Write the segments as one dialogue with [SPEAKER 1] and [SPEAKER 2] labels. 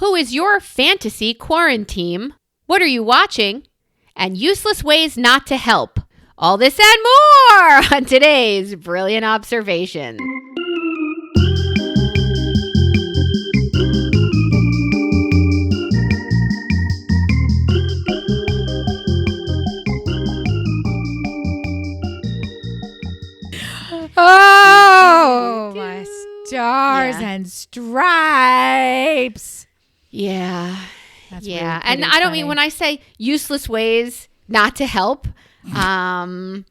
[SPEAKER 1] Who is your fantasy quarantine? What are you watching? And useless ways not to help. All this and more on today's Brilliant Observation.
[SPEAKER 2] Oh, my stars and stripes.
[SPEAKER 1] Yeah.
[SPEAKER 2] That's
[SPEAKER 1] yeah.
[SPEAKER 2] really
[SPEAKER 1] And I don't mean when I say useless ways not to help. Let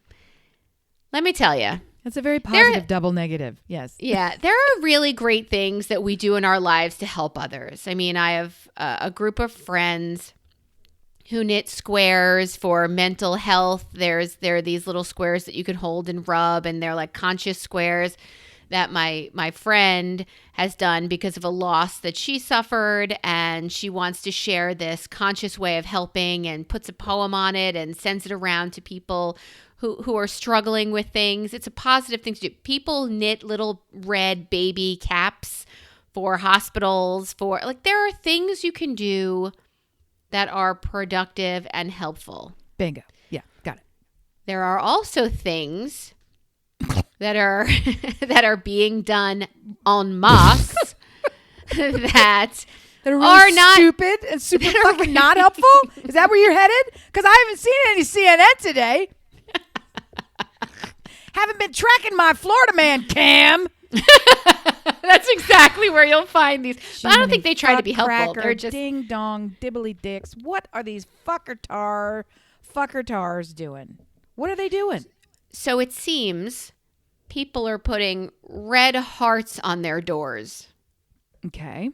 [SPEAKER 1] me tell you.
[SPEAKER 2] That's a very positive double negative. Yes.
[SPEAKER 1] Yeah. There are really great things that we do in our lives to help others. I mean, I have a group of friends who knit squares for mental health. There are these little squares that you can hold and rub, and they're like conscious squares that my friend has done because of a loss that she suffered, and she wants to share this conscious way of helping and puts a poem on it and sends it around to people who are struggling with things. It's a positive thing to do. People knit little red baby caps for hospitals, there are things you can do that are productive and helpful.
[SPEAKER 2] Bingo. Yeah, got it.
[SPEAKER 1] There are also things that are being done en masse that
[SPEAKER 2] are really
[SPEAKER 1] are not
[SPEAKER 2] stupid and super fucking not helpful. Is that where you're headed? Because I haven't seen any CNN today. Haven't been tracking my Florida man, Cam.
[SPEAKER 1] That's exactly where you'll find these. But I don't think they try to be helpful. They're just
[SPEAKER 2] ding dong dibbly dicks. What are these fuckertars doing? What are they doing?
[SPEAKER 1] So it seems people are putting red hearts on their doors.
[SPEAKER 2] Okay.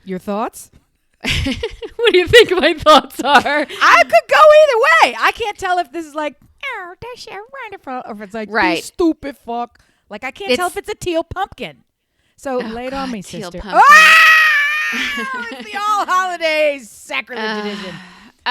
[SPEAKER 2] Your thoughts?
[SPEAKER 1] What do you think my thoughts are?
[SPEAKER 2] I could go either way. I can't tell if this is like, oh, that's so wonderful, or if it's like,
[SPEAKER 1] right.
[SPEAKER 2] You stupid fuck. Like, I can't tell if it's a teal pumpkin. So lay it on me,
[SPEAKER 1] teal
[SPEAKER 2] sister.
[SPEAKER 1] Pumpkin.
[SPEAKER 2] It's the all holidays sacrilege edition.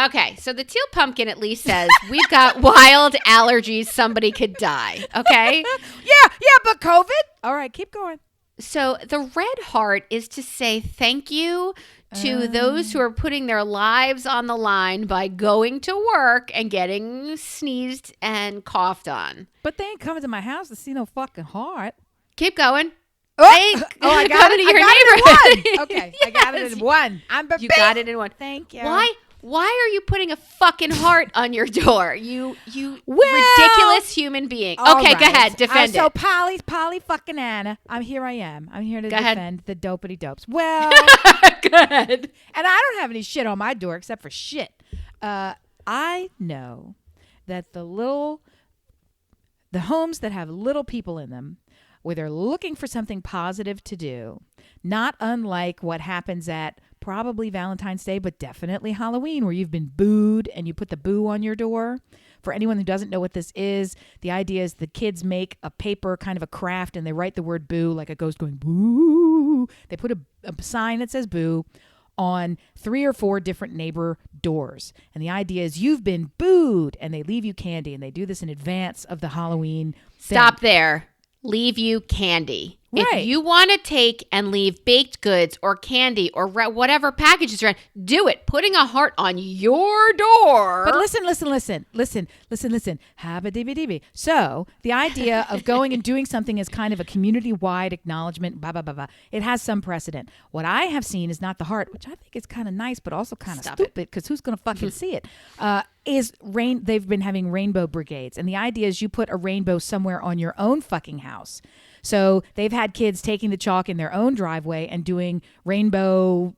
[SPEAKER 1] Okay, so the teal pumpkin at least says we've got wild allergies. Somebody could die. Okay.
[SPEAKER 2] Yeah, but COVID. All right, keep going.
[SPEAKER 1] So the red heart is to say thank you to those who are putting their lives on the line by going to work and getting sneezed and coughed on.
[SPEAKER 2] But they ain't coming to my house to see no fucking heart.
[SPEAKER 1] Keep going.
[SPEAKER 2] I got it.
[SPEAKER 1] Your
[SPEAKER 2] neighborhood. Okay, I got it in one.
[SPEAKER 1] You got it in one.
[SPEAKER 2] Thank you.
[SPEAKER 1] Why are you putting a fucking heart on your door? You ridiculous human being. Okay, go ahead. Defend it.
[SPEAKER 2] So Polly fucking Anna. I am. I'm here to defend the dopity dopes. Well,
[SPEAKER 1] go ahead.
[SPEAKER 2] And I don't have any shit on my door except for shit. I know that the homes that have little people in them, where they're looking for something positive to do, not unlike what happens at probably Valentine's Day, but definitely Halloween, where you've been booed and you put the boo on your door. For anyone who doesn't know what this is, the idea is the kids make a paper, kind of a craft, and they write the word boo like a ghost going boo. They put a sign that says boo on 3 or 4 different neighbor doors. And the idea is you've been booed, and they leave you candy, and they do this in advance of the Halloween thing.
[SPEAKER 1] Stop there. Leave you candy.
[SPEAKER 2] Right.
[SPEAKER 1] If you want to take and leave baked goods or candy or whatever packages around, do it. Putting a heart on your door.
[SPEAKER 2] But listen. Habba-dibby-dibby. So the idea of going and doing something as kind of a community-wide acknowledgement, blah, blah, blah, blah, it has some precedent. What I have seen is not the heart, which I think is kind of nice, but also kind of stupid because who's going to fucking see it? They've been having rainbow brigades. And the idea is you put a rainbow somewhere on your own fucking house. So they've had kids taking the chalk in their own driveway and doing rainbow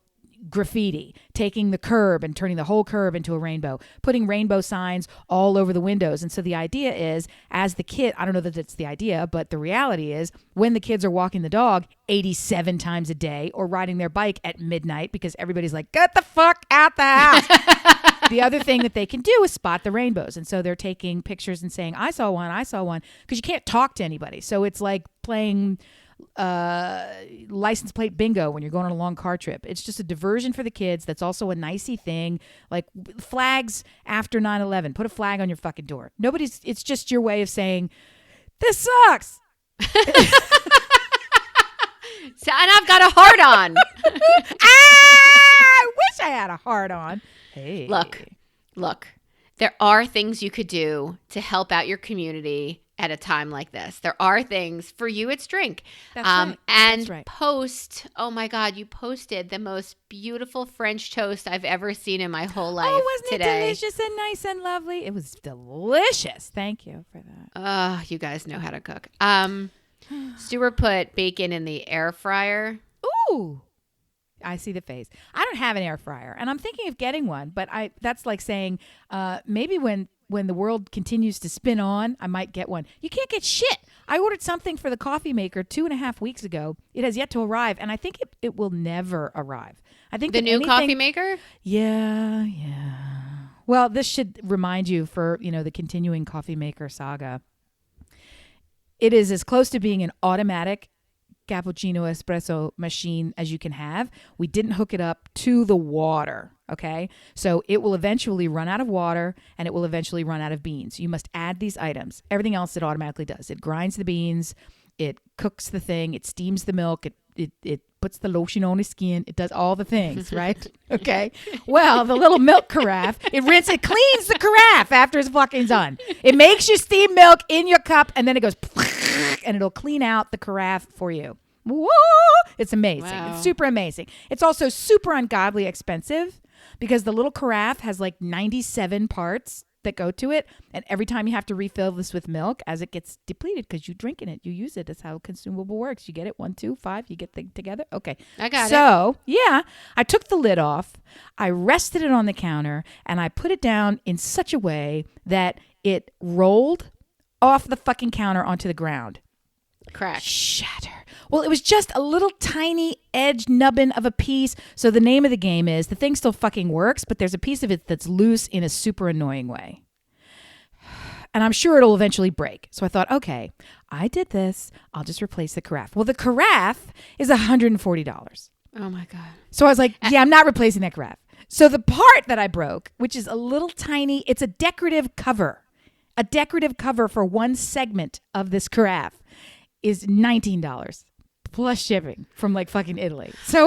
[SPEAKER 2] graffiti, taking the curb and turning the whole curb into a rainbow, putting rainbow signs all over the windows. And so the idea is, as the kid, I don't know that it's the idea, but the reality is when the kids are walking the dog 87 times a day or riding their bike at midnight because everybody's like, get the fuck out the house. The other thing that they can do is spot the rainbows. And so they're taking pictures and saying, I saw one, because you can't talk to anybody. So it's like playing license plate bingo when you're going on a long car trip. It's just a diversion for the kids. That's also a nicey thing. Like flags after 9/11. Put a flag on your fucking door. It's just your way of saying, this sucks.
[SPEAKER 1] And I've got a heart on.
[SPEAKER 2] had a heart on. Hey.
[SPEAKER 1] Look, there are things you could do to help out your community at a time like this. There are things. For you, it's drink.
[SPEAKER 2] That's right.
[SPEAKER 1] And
[SPEAKER 2] That's right.
[SPEAKER 1] post, oh my God, you posted the most beautiful French toast I've ever seen in my whole life
[SPEAKER 2] wasn't
[SPEAKER 1] today.
[SPEAKER 2] it delicious and nice and lovely? It was delicious. Thank you for that.
[SPEAKER 1] You guys know how to cook. Stuart put bacon in the air fryer.
[SPEAKER 2] Ooh. I see the face. I don't have an air fryer, and I'm thinking of getting one, but that's like saying maybe when the world continues to spin on, I might get one. You can't get shit. I ordered something for the coffee maker 2.5 weeks ago. It has yet to arrive, and I think it will never arrive. I think
[SPEAKER 1] the new coffee maker?
[SPEAKER 2] Yeah. Well, this should remind you for, the continuing coffee maker saga. It is as close to being an automatic cappuccino espresso machine as you can have. We didn't hook it up to the water. Okay. So it will eventually run out of water and it will eventually run out of beans. You must add these items. Everything else it automatically does. It grinds the beans. It cooks the thing. It steams the milk. It puts the lotion on the skin. It does all the things, right? Okay. Well, the little milk carafe, it cleans the carafe after it's fucking done. It makes your steamed milk in your cup and then it goes and it'll clean out the carafe for you. Whoa! It's amazing.
[SPEAKER 1] Wow.
[SPEAKER 2] It's super amazing. It's also super ungodly expensive because the little carafe has like 97 parts that go to it. And every time you have to refill this with milk as it gets depleted because you drink in it. You use it. That's how consumable works. You get it 1, 2, 5. You get together. Okay.
[SPEAKER 1] I got it.
[SPEAKER 2] So, yeah, I took the lid off. I rested it on the counter and I put it down in such a way that it rolled off the fucking counter onto the ground.
[SPEAKER 1] Crack.
[SPEAKER 2] Shatter. Well, it was just a little tiny edge nubbin of a piece. So the name of the game is the thing still fucking works, but there's a piece of it that's loose in a super annoying way. And I'm sure it'll eventually break. So I thought, okay, I did this. I'll just replace the carafe. Well, the carafe is $140.
[SPEAKER 1] Oh my God.
[SPEAKER 2] So I was like, yeah, I'm not replacing that carafe. So the part that I broke, which is a little tiny, it's a decorative cover. A decorative cover for one segment of this carafe is $19 plus shipping from like fucking Italy. So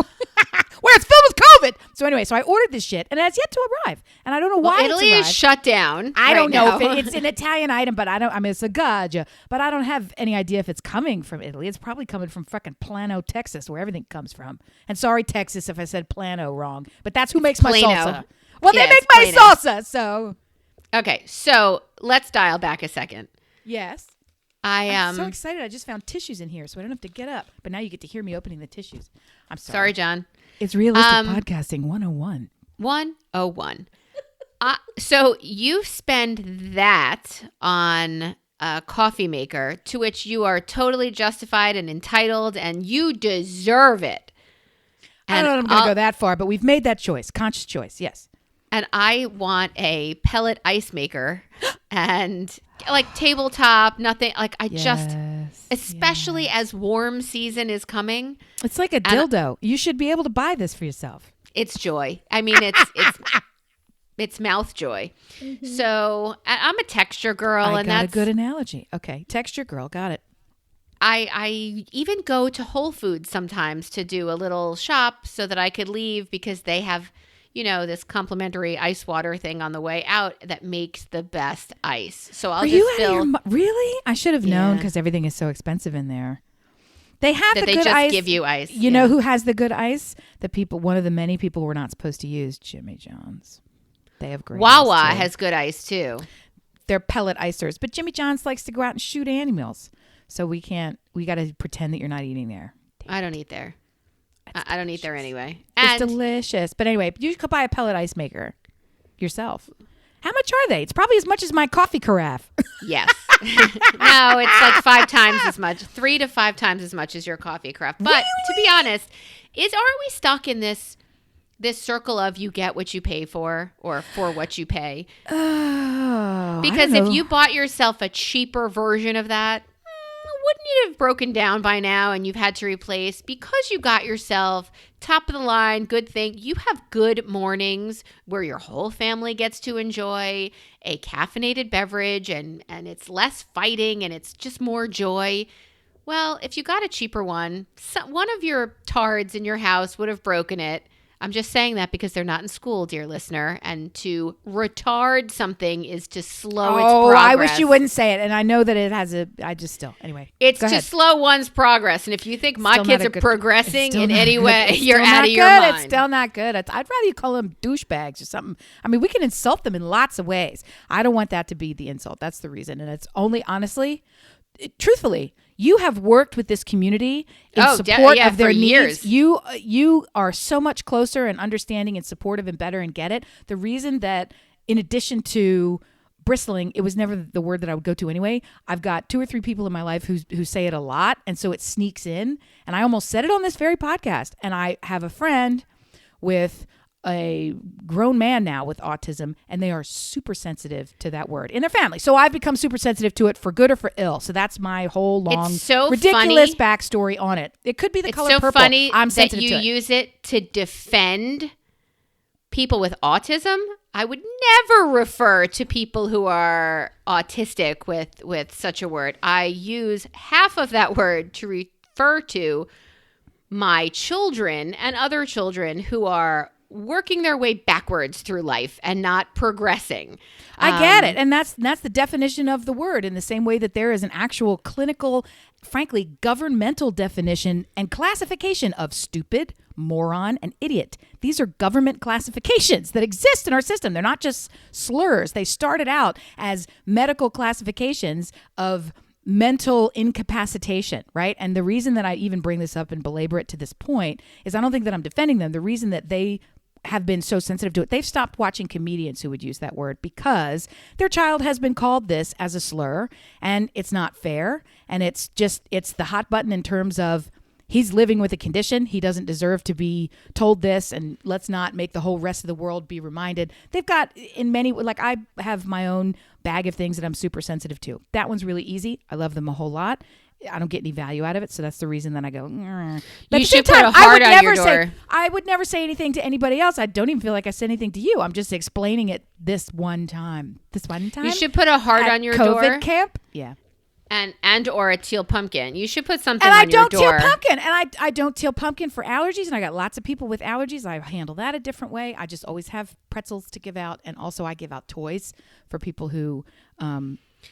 [SPEAKER 2] where it's filled with COVID. So anyway, so I ordered this shit and it has yet to arrive. And I don't know why
[SPEAKER 1] Italy
[SPEAKER 2] it's
[SPEAKER 1] is shut down.
[SPEAKER 2] I don't know
[SPEAKER 1] now.
[SPEAKER 2] if it's an Italian item, but it's a gaggia. But I don't have any idea if it's coming from Italy. It's probably coming from fucking Plano, Texas, where everything comes from. And sorry, Texas, if I said Plano wrong. But that's who makes my
[SPEAKER 1] Plano.
[SPEAKER 2] salsa. Well,
[SPEAKER 1] Yeah,
[SPEAKER 2] they make
[SPEAKER 1] it's
[SPEAKER 2] my
[SPEAKER 1] Plano.
[SPEAKER 2] salsa, so.
[SPEAKER 1] Okay, so let's dial back a second.
[SPEAKER 2] Yes.
[SPEAKER 1] I'm
[SPEAKER 2] so excited. I just found tissues in here, so I don't have to get up. But now you get to hear me opening the tissues. I'm sorry.
[SPEAKER 1] sorry, John.
[SPEAKER 2] It's realistic podcasting 101.
[SPEAKER 1] 101. So you spend that on a coffee maker, to which you are totally justified and entitled, and you deserve it.
[SPEAKER 2] I don't know if I'm going to go that far, but we've made that choice. Conscious choice, yes.
[SPEAKER 1] And I want a pellet ice maker and like tabletop, nothing. Like especially as warm season is coming.
[SPEAKER 2] It's like a dildo. You should be able to buy this for yourself.
[SPEAKER 1] It's joy. I mean, it's mouth joy. Mm-hmm. So I'm a texture girl.
[SPEAKER 2] That's a good analogy. Okay. Texture girl. Got it.
[SPEAKER 1] I even go to Whole Foods sometimes to do a little shop so that I could leave because they have, this complimentary ice water thing on the way out that makes the best ice. So I'll
[SPEAKER 2] really? I should have known because everything is so expensive in there. They have
[SPEAKER 1] that
[SPEAKER 2] the good ice.
[SPEAKER 1] They just give you ice.
[SPEAKER 2] You know who has the good ice? One of the many people we're not supposed to use, Jimmy John's. They have great
[SPEAKER 1] Wawa
[SPEAKER 2] ice too.
[SPEAKER 1] has good ice too.
[SPEAKER 2] They're pellet icers. But Jimmy John's likes to go out and shoot animals. So we got to pretend that you're not eating there.
[SPEAKER 1] I don't eat there. I don't eat there anyway.
[SPEAKER 2] It's delicious. But anyway, you could buy a pellet ice maker yourself. How much are they? It's probably as much as my coffee carafe.
[SPEAKER 1] Yes. No, it's like 5 times as much. 3 to 5 times as much as your coffee carafe. But to be honest, aren't we stuck in this circle of you get what you pay for or for what you pay?
[SPEAKER 2] Oh,
[SPEAKER 1] because if you bought yourself a cheaper version of that, wouldn't it have broken down by now and you've had to replace? Because you got yourself top of the line, good thing. You have good mornings where your whole family gets to enjoy a caffeinated beverage and it's less fighting and it's just more joy. Well, if you got a cheaper one of your tards in your house would have broken it. I'm just saying that because they're not in school, dear listener. And to retard something is to slow its progress.
[SPEAKER 2] I wish you wouldn't say it. And I know that it has anyway.
[SPEAKER 1] It's to slow one's progress. And if you think my kids are progressing in any way, you're out of your mind.
[SPEAKER 2] It's still not good. I'd rather you call them douchebags or something. I mean, we can insult them in lots of ways. I don't want that to be the insult. That's the reason. And it's only, honestly, truthfully, you have worked with this community in support of their needs. You are so much closer and understanding and supportive and better and get it. The reason that, in addition to bristling, it was never the word that I would go to anyway. I've got 2 or 3 people in my life who say it a lot, and so it sneaks in. And I almost said it on this very podcast. And I have a friend with a grown man now with autism, and they are super sensitive to that word in their family. So I've become super sensitive to it for good or for ill. So that's my whole long, ridiculous backstory on it. It could be the color purple.
[SPEAKER 1] It's so funny
[SPEAKER 2] I'm sensitive
[SPEAKER 1] that
[SPEAKER 2] to
[SPEAKER 1] you
[SPEAKER 2] it.
[SPEAKER 1] use it to defend people with autism. I would never refer to people who are autistic with such a word. I use half of that word to refer to my children and other children who are working their way backwards through life and not progressing.
[SPEAKER 2] I get it. And that's the definition of the word, in the same way that there is an actual clinical, frankly, governmental definition and classification of stupid, moron, and idiot. These are government classifications that exist in our system. They're not just slurs. They started out as medical classifications of mental incapacitation, right? And the reason that I even bring this up and belabor it to this point is I don't think that I'm defending them. The reason that they have been so sensitive to it, they've stopped watching comedians who would use that word because their child has been called this as a slur, and it's not fair. And it's the hot button in terms of he's living with a condition. He doesn't deserve to be told this, and let's not make the whole rest of the world be reminded. They've got, in many, like I have my own bag of things that I'm super sensitive to. That one's really easy. I love them a whole lot. I don't get any value out of it, so that's the reason that I go. But
[SPEAKER 1] you should put a heart on your door.
[SPEAKER 2] I would never say anything to anybody else. I don't even feel like I said anything to you. I'm just explaining it this one time.
[SPEAKER 1] You should put a heart on your door.
[SPEAKER 2] COVID camp, yeah.
[SPEAKER 1] And or a teal pumpkin. You should put something
[SPEAKER 2] on
[SPEAKER 1] your door.
[SPEAKER 2] And I don't teal pumpkin. And I don't teal pumpkin for allergies. And I got lots of people with allergies. I handle that a different way. I just always have pretzels to give out. And also I give out toys for people who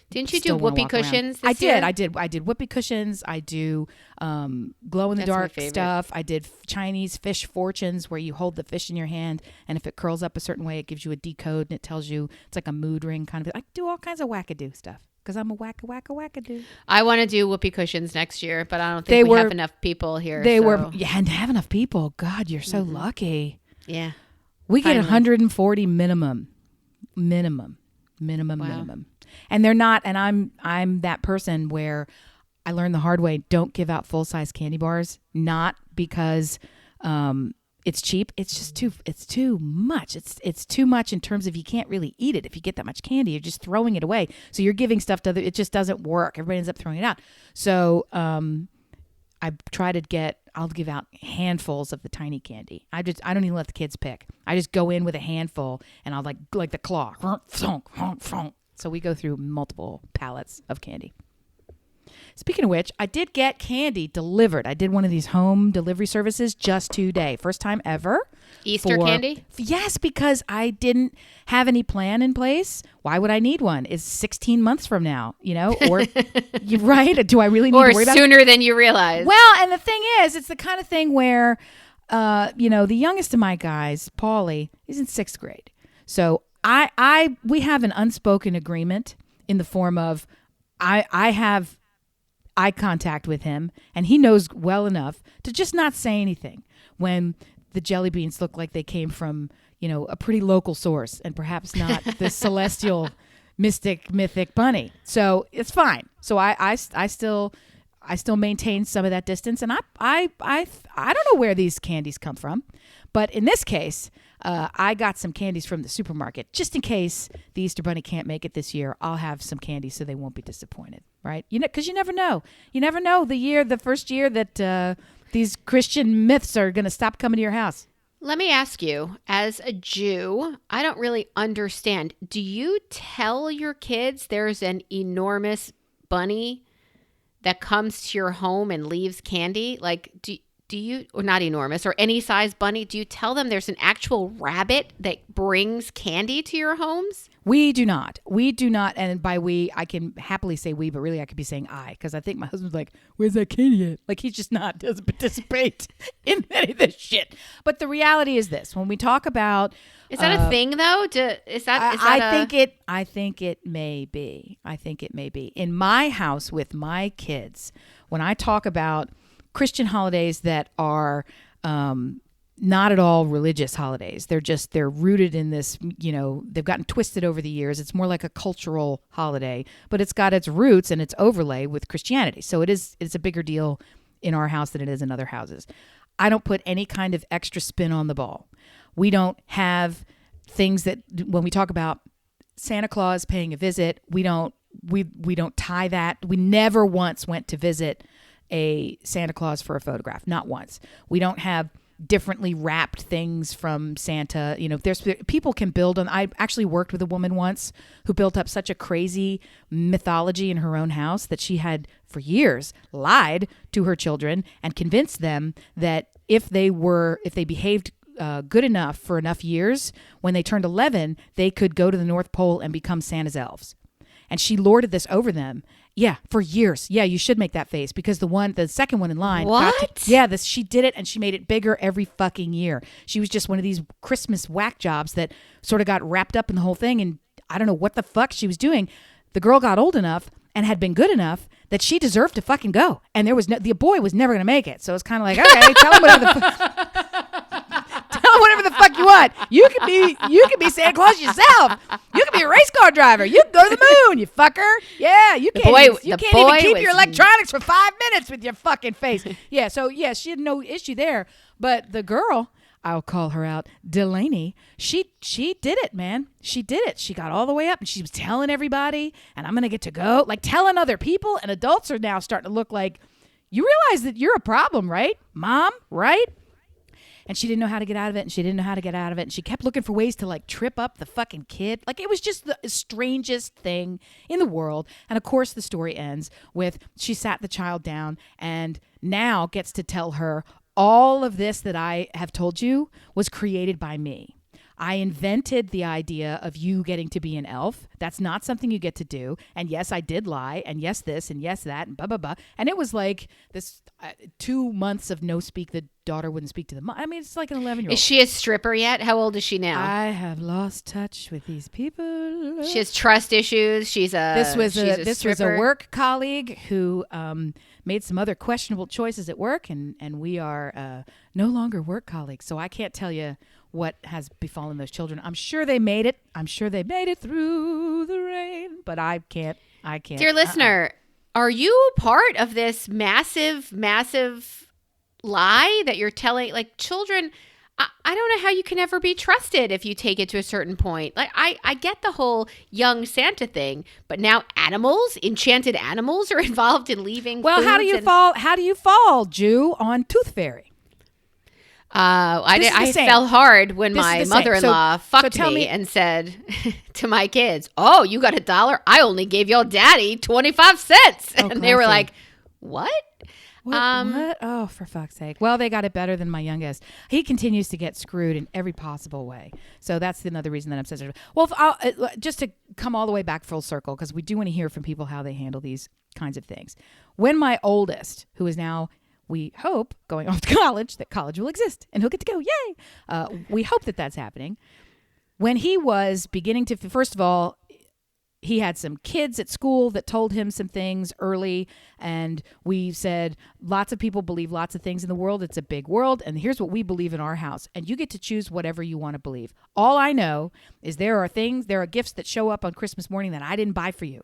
[SPEAKER 1] didn't you do whoopee cushions this year?
[SPEAKER 2] I did whoopee cushions. I do glow in the dark stuff. I did Chinese fish fortunes where you hold the fish in your hand, and if it curls up a certain way, it gives you a decode and it tells you it's like a mood ring kind of. I do all kinds of wackadoo stuff because I'm a wackadoo.
[SPEAKER 1] I want to do whoopee cushions next year, but I don't think we have enough people here.
[SPEAKER 2] And have enough people. God, you're so lucky.
[SPEAKER 1] Yeah,
[SPEAKER 2] we get 140 minimum. And they're not, and I'm that person where I learned the hard way, don't give out full-size candy bars, not because it's cheap. It's just too much. It's too much in terms of you can't really eat it. If you get that much candy, you're just throwing it away. So you're giving stuff to it just doesn't work. Everybody ends up throwing it out. So I try to I'll give out handfuls of the tiny candy. I don't even let the kids pick. I just go in with a handful and I'll like the claw. So we go through multiple pallets of candy. Speaking of which, I did get candy delivered. I did one of these home delivery services just today. First time ever.
[SPEAKER 1] Easter candy?
[SPEAKER 2] Yes, because I didn't have any plan in place. Why would I need one? It's 16 months from now, or you're right. Do I really need to worry about it?
[SPEAKER 1] Or sooner than you realize.
[SPEAKER 2] Well, and the thing is, it's the kind of thing where, the youngest of my guys, Paulie, is in 6th grade. So we have an unspoken agreement in the form of I have eye contact with him, and he knows well enough to just not say anything when the jelly beans look like they came from, a pretty local source and perhaps not the celestial mythic bunny. So it's fine. So I still maintain some of that distance, and I don't know where these candies come from, but in this case, I got some candies from the supermarket just in case the Easter Bunny can't make it this year. I'll have some candy so they won't be disappointed, right? Because you never know. You never know the first year that these Christian myths are going to stop coming to your house.
[SPEAKER 1] Let me ask you, as a Jew, I don't really understand. Do you tell your kids there's an enormous bunny that comes to your home and leaves candy? Like, do or not enormous, or any size bunny, do you tell them there's an actual rabbit that brings candy to your homes?
[SPEAKER 2] We do not. We do not. And by we, I can happily say we, but really I could be saying I, because I think my husband's like, where's that candy at? Like, he's just doesn't participate in any of this shit. But the reality is this: when we talk about,
[SPEAKER 1] is that a thing though?
[SPEAKER 2] I think it may be. I think it may be. In my house with my kids, when I talk about Christian holidays that are not at all religious holidays, they're rooted in this, they've gotten twisted over the years. It's more like a cultural holiday, but it's got its roots and its overlay with Christianity. So it's a bigger deal in our house than it is in other houses. I don't put any kind of extra spin on the ball. We don't have things that, when we talk about Santa Claus paying a visit, we don't tie that. We never once went to visit a Santa Claus for a photograph. Not once. We don't have differently wrapped things from Santa. There's people can build on. I actually worked with a woman once who built up such a crazy mythology in her own house that she had for years lied to her children and convinced them that if they behaved good enough for enough years, when they turned 11, they could go to the North Pole and become Santa's elves. And she lorded this over them. Yeah, for years. Yeah, you should make that face, because the second one in line.
[SPEAKER 1] What?
[SPEAKER 2] She did it, and she made it bigger every fucking year. She was just one of these Christmas whack jobs that sort of got wrapped up in the whole thing, and I don't know what the fuck she was doing. The girl got old enough and had been good enough that she deserved to fucking go. And the boy was never going to make it. So it's kind of like, okay, tell him whatever the fuck you want. You can be Santa Claus yourself. You can be a race car driver. You can go to the moon, you fucker. Yeah, you can't even keep your electronics for 5 minutes with your fucking face. Yeah, so yeah, she had no issue there. But the girl, I'll call her out, Delaney, she did it, man. She did it. She got all the way up and she was telling everybody, and I'm going to get to go. Like, telling other people, and adults are now starting to look like, you realize that you're a problem, right? Mom, right? And she didn't know how to get out of it, and she kept looking for ways to, like, trip up the fucking kid. Like, it was just the strangest thing in the world. And of course the story ends with she sat the child down and now gets to tell her, all of this that I have told you was created by me. I invented the idea of you getting to be an elf. That's not something you get to do. And yes, I did lie. And yes, this, and yes, that, and blah, blah, blah. And it was like this 2 months of no speak. The daughter wouldn't speak to the mom. I mean, it's like an 11-year-old.
[SPEAKER 1] Is she a stripper yet? How old is she now?
[SPEAKER 2] I have lost touch with these people.
[SPEAKER 1] She has trust issues. This
[SPEAKER 2] was a work colleague who made some other questionable choices at work, and we are no longer work colleagues. So I can't tell you what has befallen those children. I'm sure they made it. I'm sure they made it through the rain, but I can't.
[SPEAKER 1] Dear listener, are you part of this massive, massive lie that you're telling? Like, children, I don't know how you can ever be trusted if you take it to a certain point. Like, I get the whole young Santa thing, but now enchanted animals are involved in leaving.
[SPEAKER 2] Well, how do you fall, Jew, on Tooth Fairy?
[SPEAKER 1] I fell hard when my mother-in-law fucked me and said to my kids, "Oh, you got $1? I only gave your daddy 25 cents." And they were like, "What?"
[SPEAKER 2] What? Oh, for fuck's sake. Well, they got it better than my youngest. He continues to get screwed in every possible way. So that's another reason that I'm sensitive. Well, just to come all the way back full circle, because we do want to hear from people how they handle these kinds of things. When my oldest, who is now, we hope, going off to college, that college will exist and he'll get to go. Yay! We hope that that's happening. When he was beginning to, first of all, he had some kids at school that told him some things early, and we said, lots of people believe lots of things in the world. It's a big world, and here's what we believe in our house, and you get to choose whatever you want to believe. All I know is there are gifts that show up on Christmas morning that I didn't buy for you.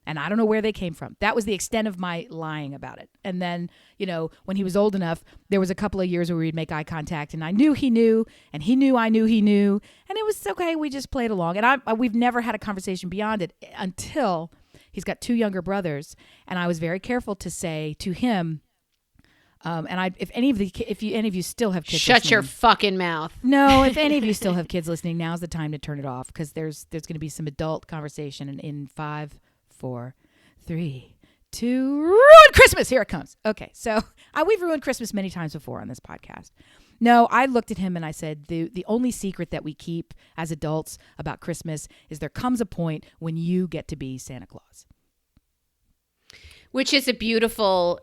[SPEAKER 2] And I don't know where they came from. That was the extent of my lying about it. And then, when he was old enough, there was a couple of years where we'd make eye contact, and I knew he knew, and he knew I knew he knew, and it was okay. We just played along. And we've never had a conversation beyond it until he's got 2 younger brothers, and I was very careful to say to him, if any of you still have kids,
[SPEAKER 1] shut your fucking mouth.
[SPEAKER 2] No, if any of you still have kids listening, now's the time to turn it off, because there's going to be some adult conversation in 5, 4, 3, to ruin Christmas. Here it comes. Okay, so we've ruined Christmas many times before on this podcast. No, I looked at him and I said, the only secret that we keep as adults about Christmas is there comes a point when you get to be Santa Claus.
[SPEAKER 1] Which is a beautiful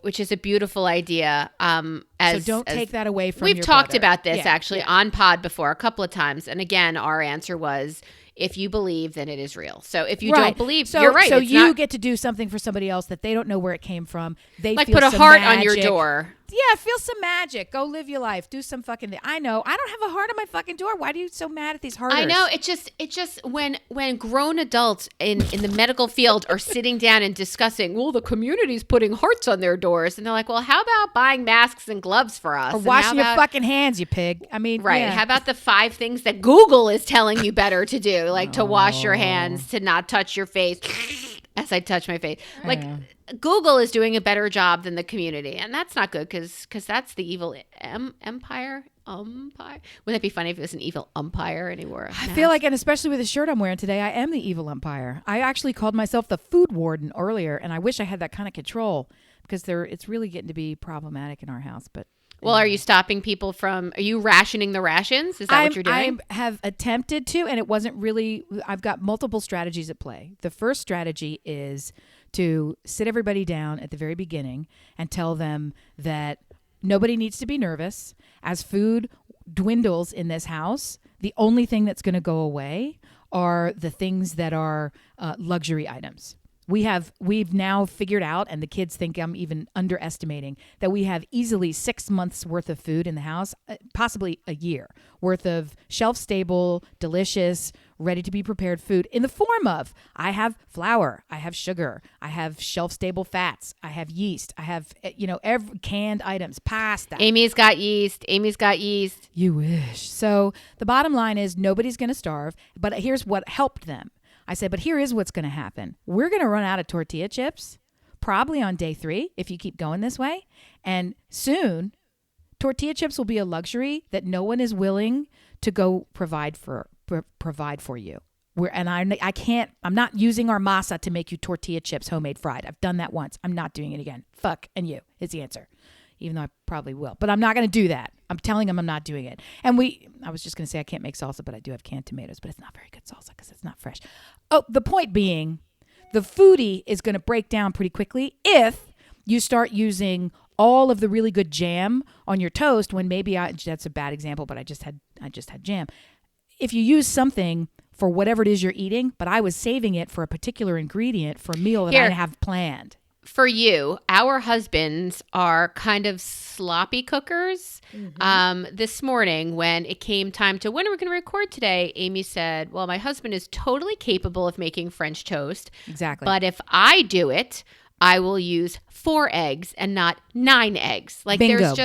[SPEAKER 1] idea.
[SPEAKER 2] So don't take that away from
[SPEAKER 1] We've talked
[SPEAKER 2] brother.
[SPEAKER 1] About this actually on pod before a couple of times. And again, our answer was, if you believe, then it is real. So if you don't believe, you're right.
[SPEAKER 2] So you get to do something for somebody else that they don't know where it came from. They
[SPEAKER 1] like
[SPEAKER 2] feel
[SPEAKER 1] put a
[SPEAKER 2] some
[SPEAKER 1] heart
[SPEAKER 2] magic.
[SPEAKER 1] on your door.
[SPEAKER 2] Yeah, feel some magic. Go live your life. Do some fucking thing. I know. I don't have a heart on my fucking door. Why are you so mad at these hearters?
[SPEAKER 1] I know. It just when grown adults in the medical field are sitting down and discussing, well, the community's putting hearts on their doors, and they're like, well, how about buying masks and gloves for us?
[SPEAKER 2] Or washing your fucking hands, you pig. I mean,
[SPEAKER 1] right.
[SPEAKER 2] Yeah.
[SPEAKER 1] How about the 5 things that Google is telling you better to do, like to wash your hands, to not touch your face as I touch my face. Like Google is doing a better job than the community, and that's not good because that's the evil empire. Wouldn't that be funny if it was an evil umpire anywhere?
[SPEAKER 2] I feel like, and especially with the shirt I'm wearing today, I am the evil umpire. I actually called myself the food warden earlier, and I wish I had that kind of control because it's really getting to be problematic in our house. But
[SPEAKER 1] well, are you stopping people from? Are you rationing the rations? Is that what you're doing?
[SPEAKER 2] I have attempted to, and it wasn't really. I've got multiple strategies at play. The first strategy is to sit everybody down at the very beginning and tell them that nobody needs to be nervous. As food dwindles in this house, the only thing that's going to go away are the things that are luxury items. We've now figured out, and the kids think I'm even underestimating, that we have easily 6 months worth of food in the house, possibly a year worth of shelf-stable, delicious, ready-to-be-prepared food in the form of, I have flour, I have sugar, I have shelf-stable fats, I have yeast, I have, every canned items, pasta.
[SPEAKER 1] Amy's got yeast.
[SPEAKER 2] You wish. So the bottom line is nobody's going to starve, but here's what helped them. I said, but here is what's going to happen. We're going to run out of tortilla chips probably on day 3 if you keep going this way. And soon, tortilla chips will be a luxury that no one is willing to go provide for you. I'm not using our masa to make you tortilla chips homemade fried. I've done that once. I'm not doing it again. Fuck and you is the answer. Even though I probably will. But I'm not going to do that. I'm telling them I'm not doing it. And I was just going to say I can't make salsa, but I do have canned tomatoes. But it's not very good salsa because it's not fresh. Oh, the point being, the foodie is going to break down pretty quickly if you start using all of the really good jam on your toast when maybe that's a bad example, but I just had jam. If you use something for whatever it is you're eating, but I was saving it for a particular ingredient for a meal that I have planned.
[SPEAKER 1] For you, our husbands are kind of sloppy cookers. Mm-hmm. This morning, when it came time to when are we going to record today, Amy said, well, my husband is totally capable of making French toast.
[SPEAKER 2] Exactly.
[SPEAKER 1] But if I do it, I will use 4 eggs and not 9 eggs. Like
[SPEAKER 2] bingo.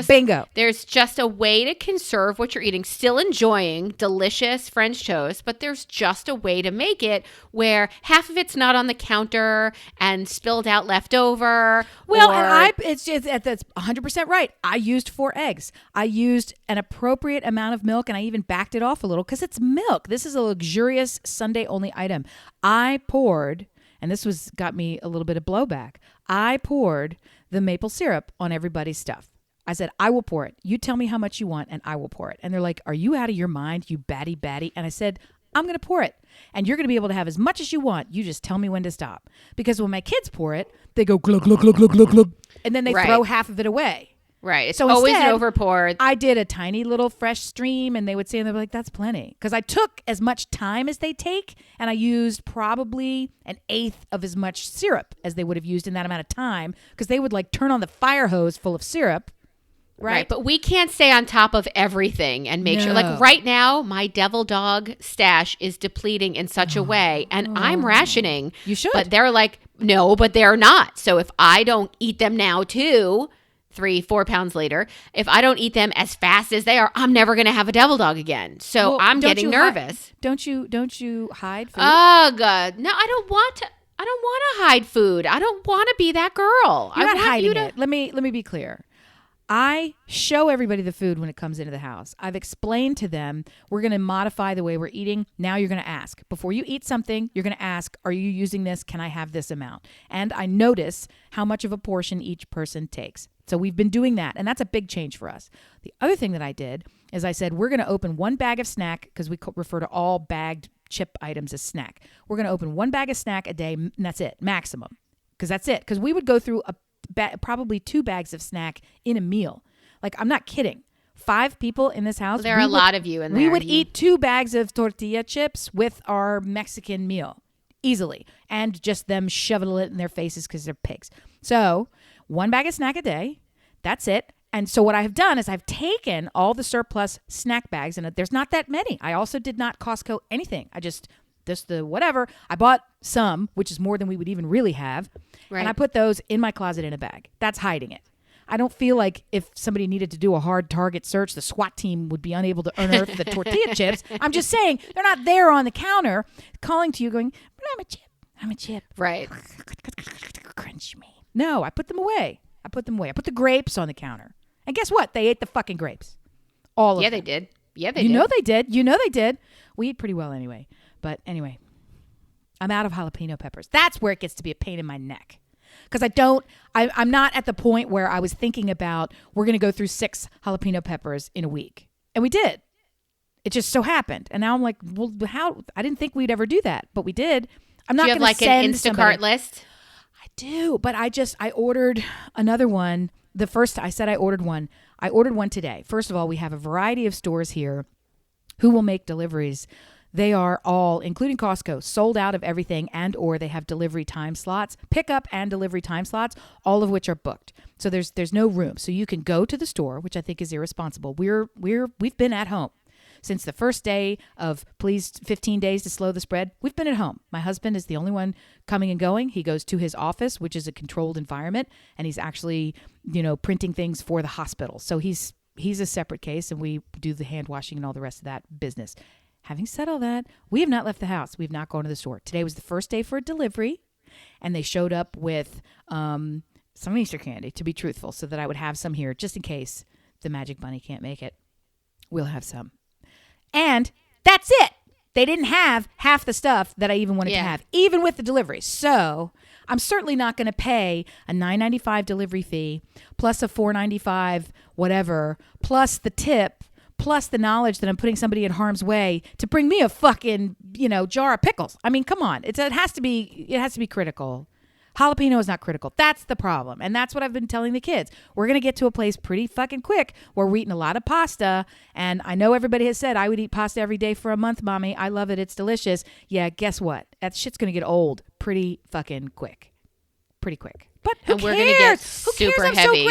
[SPEAKER 1] There's just a way to conserve what you're eating, still enjoying delicious French toast, but there's just a way to make it where half of it's not on the counter and spilled out left over.
[SPEAKER 2] Well, that's 100% right. I used 4 eggs. I used an appropriate amount of milk, and I even backed it off a little because it's milk. This is a luxurious Sunday only item. I poured. And this got me a little bit of blowback. I poured the maple syrup on everybody's stuff. I said, I will pour it. You tell me how much you want and I will pour it. And they're like, are you out of your mind, you batty? And I said, I'm going to pour it. And you're going to be able to have as much as you want. You just tell me when to stop. Because when my kids pour it, they go glug, glug, glug, glug, glug, glug. And then they throw half of it away.
[SPEAKER 1] Right. It's always an overpour.
[SPEAKER 2] I did a tiny little fresh stream, and they would say, and they'd be like, that's plenty. Because I took as much time as they take, and I used probably 1/8 of as much syrup as they would have used in that amount of time, because they would like turn on the fire hose full of syrup. Right.
[SPEAKER 1] But we can't stay on top of everything and make sure. Like right now, my devil dog stash is depleting in such a way, and I'm rationing.
[SPEAKER 2] You should.
[SPEAKER 1] But they're like, no, but they're not. So if I don't eat them now too, 3-4 pounds later, if I don't eat them as fast as they are, I'm never going to have a devil dog again. So I'm getting nervous.
[SPEAKER 2] Don't you hide food?
[SPEAKER 1] Oh God. No, I don't want to hide food. I don't want to be that girl.
[SPEAKER 2] You're not hiding it. Let me be clear. I show everybody the food when it comes into the house. I've explained to them, we're going to modify the way we're eating. Now you're going to ask. Before you eat something, you're going to ask, are you using this? Can I have this amount? And I notice how much of a portion each person takes. So we've been doing that, and that's a big change for us. The other thing that I did is I said, we're going to open one bag of snack, because we refer to all bagged chip items as snack. We're going to open one bag of snack a day, and that's it, maximum. Because that's it. Because we would go through probably 2 bags of snack in a meal. Like, I'm not kidding. 5 people in this house.
[SPEAKER 1] Well, there are a lot of you in there.
[SPEAKER 2] We would eat 2 bags of tortilla chips with our Mexican meal easily, and just them shoveling it in their faces because they're pigs. So 1 bag of snack a day. That's it. And so what I have done is I've taken all the surplus snack bags, and there's not that many. I also did not Costco anything. I just the whatever. I bought some, which is more than we would even really have. Right. And I put those in my closet in a bag. That's hiding it. I don't feel like if somebody needed to do a hard target search, the SWAT team would be unable to unearth the tortilla chips. I'm just saying they're not there on the counter calling to you going, but I'm a chip. I'm a chip.
[SPEAKER 1] Right.
[SPEAKER 2] Crunch me. No, I put them away. I put the grapes on the counter. And guess what? They ate the fucking grapes. All of them.
[SPEAKER 1] Yeah, they did. Yeah, they did.
[SPEAKER 2] You know they did. We eat pretty well anyway. But anyway, I'm out of jalapeno peppers. That's where it gets to be a pain in my neck. Because I'm not at the point where I was thinking about, we're going to go through 6 jalapeno peppers in a week. And we did. It just so happened. And now I'm like, well, how? I didn't think we'd ever do that. But we did. I'm not going to send
[SPEAKER 1] an Instacart list?
[SPEAKER 2] I do. But I ordered another one. I said I ordered one. I ordered one today. First of all, we have a variety of stores here who will make deliveries. They are all, including Costco, sold out of everything, and or they have delivery time slots, pickup and delivery time slots, all of which are booked. So there's no room. So you can go to the store, which I think is irresponsible. We've been at home since the first day of please 15 days to slow the spread. We've been at home. My husband is the only one coming and going. He goes to his office, which is a controlled environment, and he's actually, printing things for the hospital. So he's a separate case, and we do the hand washing and all the rest of that business. Having said all that, we have not left the house. We've not gone to the store. Today was the first day for a delivery, and they showed up with some Easter candy, to be truthful, so that I would have some here just in case the Magic Bunny can't make it. We'll have some. And that's it. They didn't have half the stuff that I even wanted to have, even with the delivery. So I'm certainly not going to pay a $9.95 delivery fee plus a $4.95 whatever, plus the tip, plus the knowledge that I'm putting somebody in harm's way to bring me a fucking, jar of pickles. I mean, come on. It has to be critical. Jalapeno is not critical. That's the problem. And that's what I've been telling the kids. We're going to get to a place pretty fucking quick where we're eating a lot of pasta. And I know everybody has said, I would eat pasta every day for a month, mommy. I love it. It's delicious. Yeah, guess what? That shit's going to get old pretty fucking quick. Pretty quick. But who cares?
[SPEAKER 1] We're going to get super
[SPEAKER 2] heavy.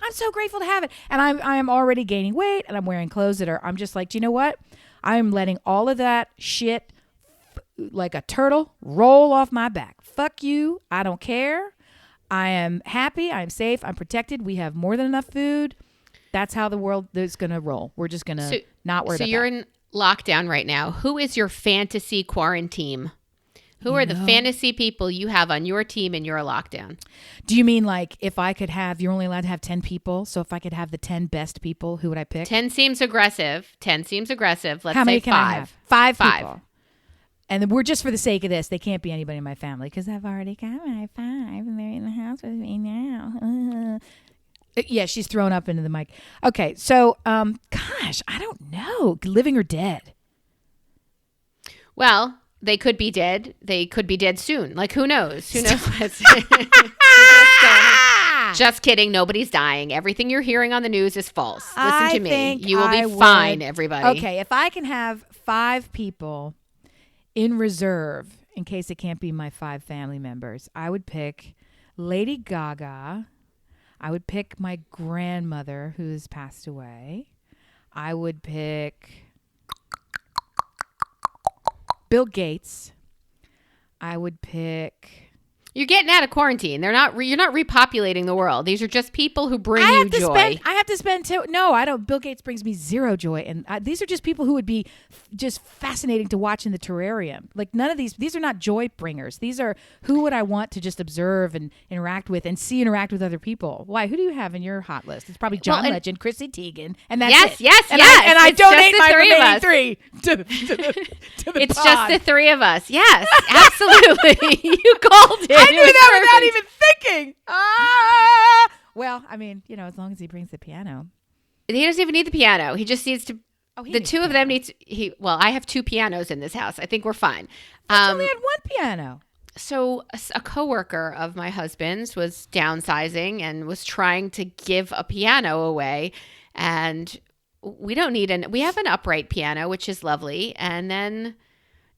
[SPEAKER 2] I'm so grateful to have it. And I am already gaining weight, and I'm wearing clothes that I'm just like, do you know what? I'm letting all of that shit like a turtle roll off my back. Fuck you. I don't care. I am happy. I am safe. I'm protected. We have more than enough food. That's how the world is going to roll. We're just going to not worry about that.
[SPEAKER 1] So you're in lockdown right now. Who is your fantasy quarantine? Who are the fantasy people you have on your team in your lockdown?
[SPEAKER 2] Do you mean like if I could have, you're only allowed to have 10 people. So if I could have the 10 best people, who would I pick?
[SPEAKER 1] 10 seems aggressive. Let's
[SPEAKER 2] How many
[SPEAKER 1] say
[SPEAKER 2] can
[SPEAKER 1] 5.
[SPEAKER 2] I have? 5 people. And we're just for the sake of this. They can't be anybody in my family because I've already got my 5 and they're in the house with me now. Yeah, she's thrown up into the mic. Okay, so, gosh, I don't know. Living or dead?
[SPEAKER 1] Well, they could be dead. They could be dead soon. Like, who knows? Who knows what's Just kidding. Nobody's dying. Everything you're hearing on the news is false. Listen to me. You will be fine, everybody.
[SPEAKER 2] Okay, if I can have 5 people in reserve, in case it can't be my 5 family members, I would pick Lady Gaga. I would pick my grandmother who's passed away. I would pick Bill Gates. I would pick...
[SPEAKER 1] You're getting out of quarantine. You're not repopulating the world. These are just people who bring you joy.
[SPEAKER 2] I have to spend too. No, I don't. Bill Gates brings me zero joy, and these are just people who would be just fascinating to watch in the terrarium. Like none of these are not joy bringers. These are who would I want to just observe and interact with and see interact with other people. Why? Who do you have in your hot list? It's probably John Legend, Chrissy Teigen, and that's it.
[SPEAKER 1] Yes.
[SPEAKER 2] And I donate my remaining three to the
[SPEAKER 1] It's
[SPEAKER 2] pod.
[SPEAKER 1] just the three of us. Yes, absolutely. You called it.
[SPEAKER 2] I knew that without even thinking. Well, I mean, as long as he brings the piano.
[SPEAKER 1] He doesn't even need the piano. He just needs to. The two of them needs. I have two pianos in this house. I think we're fine.
[SPEAKER 2] I only had one piano.
[SPEAKER 1] So a coworker of my husband's was downsizing and was trying to give a piano away, and we don't need we have an upright piano, which is lovely, and then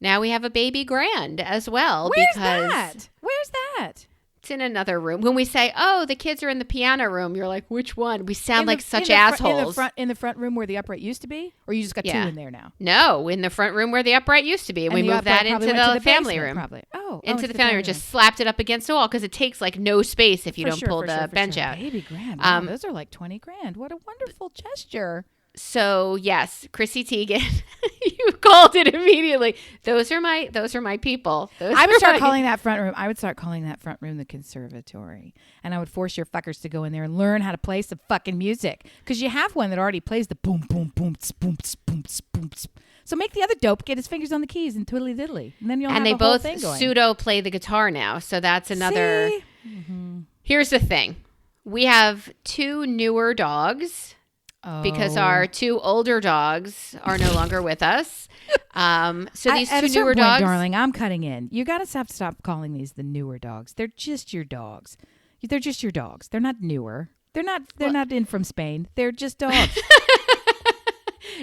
[SPEAKER 1] now we have a baby grand as well.
[SPEAKER 2] Where's that? It's
[SPEAKER 1] in another room. When we say, "Oh, the kids are in the piano room," you're like, "Which one?" We sound like such assholes.
[SPEAKER 2] In the front room where the upright used to be, or you just got two in there now?
[SPEAKER 1] No, in the front room where the upright used to be, and we moved that into the family room.
[SPEAKER 2] Probably.
[SPEAKER 1] Into the family room. Just slapped it up against the wall because it takes like no space if you don't pull the bench out.
[SPEAKER 2] Baby grand. Wow, those are like $20,000. What a wonderful gesture.
[SPEAKER 1] So yes, Chrissy Teigen, you called it immediately. Those are my people.
[SPEAKER 2] I would start calling that front room the conservatory, and I would force your fuckers to go in there and learn how to play some fucking music because you have one that already plays the boom boom boom boom boom boom. So make the other dope get his fingers on the keys and twiddly diddly, and then you'll have
[SPEAKER 1] they
[SPEAKER 2] a whole
[SPEAKER 1] both
[SPEAKER 2] thing going.
[SPEAKER 1] pseudo play the guitar now. So that's another.
[SPEAKER 2] See? Mm-hmm.
[SPEAKER 1] Here's the thing: we have two newer dogs. Because our two older dogs are no longer with us. So these two newer dogs.
[SPEAKER 2] Darling, I'm cutting in. You got to stop calling these the newer dogs. They're just your dogs. They're just your dogs. They're not newer. They're not in from Spain. They're just dogs.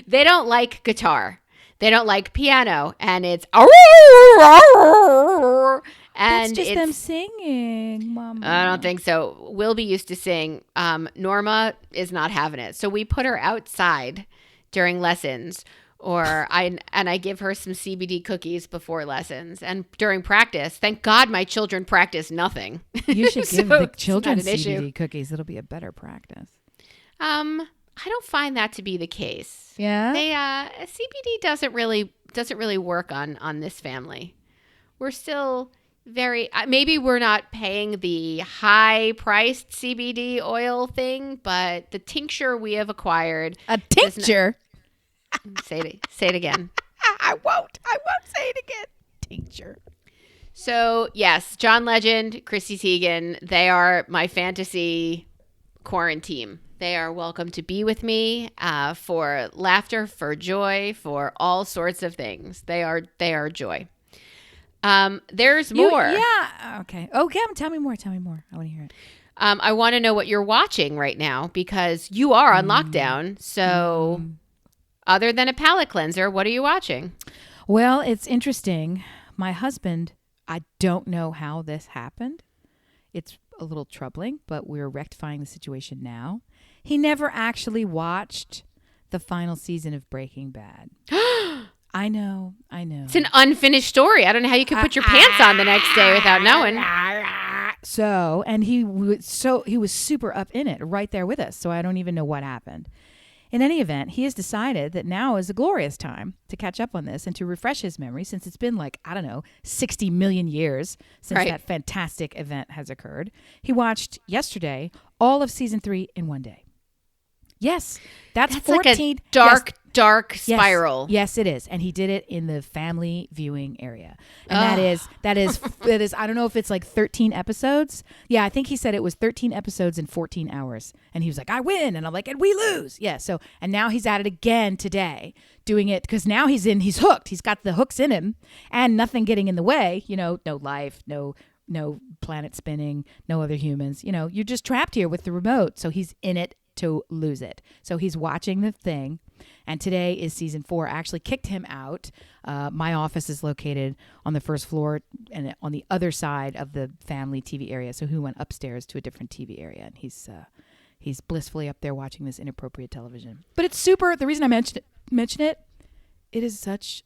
[SPEAKER 1] They don't like guitar. They don't like piano. And it's...
[SPEAKER 2] And that's just them singing, Mama.
[SPEAKER 1] I don't think so. Wilby used to sing. Norma is not having it. So we put her outside during lessons, I give her some CBD cookies before lessons. And during practice, thank God my children practice nothing.
[SPEAKER 2] You should give the children CBD cookies. It'll be a better practice.
[SPEAKER 1] I don't find that to be the case.
[SPEAKER 2] Yeah?
[SPEAKER 1] CBD doesn't really work on this family. We're still... maybe we're not paying the high priced CBD oil thing, but the tincture we have acquired.
[SPEAKER 2] A tincture?
[SPEAKER 1] Say it again.
[SPEAKER 2] I won't say it again. Tincture.
[SPEAKER 1] So yes, John Legend, Chrissy Teigen, they are my fantasy quarantine. They are welcome to be with me for laughter, for joy, for all sorts of things. They are joy. There's more.
[SPEAKER 2] Okay. Tell me more. I want to hear it.
[SPEAKER 1] I want to know what you're watching right now because you are on lockdown. So other than a palate cleanser, what are you watching?
[SPEAKER 2] Well, it's interesting. My husband, I don't know how this happened. It's a little troubling, but we're rectifying the situation now. He never actually watched the final season of Breaking Bad. I know.
[SPEAKER 1] It's an unfinished story. I don't know how you could put your pants on the next day without knowing.
[SPEAKER 2] So, and he was super up in it right there with us. So I don't even know what happened. In any event, he has decided that now is a glorious time to catch up on this and to refresh his memory since it's been 60 million years since that fantastic event has occurred. He watched yesterday all of season 3 in one day. Yes, that's 14
[SPEAKER 1] like a dark spiral.
[SPEAKER 2] Yes, it is, and he did it in the family viewing area, and that is. I don't know if it's 13 episodes. Yeah, I think he said it was 13 episodes in 14 hours, and he was like, "I win," and I'm like, "And we lose." Yeah, so and now he's at it again today, doing it because now he's hooked. He's got the hooks in him, and nothing getting in the way. No life, no planet spinning, no other humans. You're just trapped here with the remote. So he's in it to lose it. So he's watching the thing. And today is season 4. I actually kicked him out. My office is located on the first floor and on the other side of the family TV area. So he went upstairs to a different TV area. And he's blissfully up there watching this inappropriate television. But it's super. The reason I mention it is such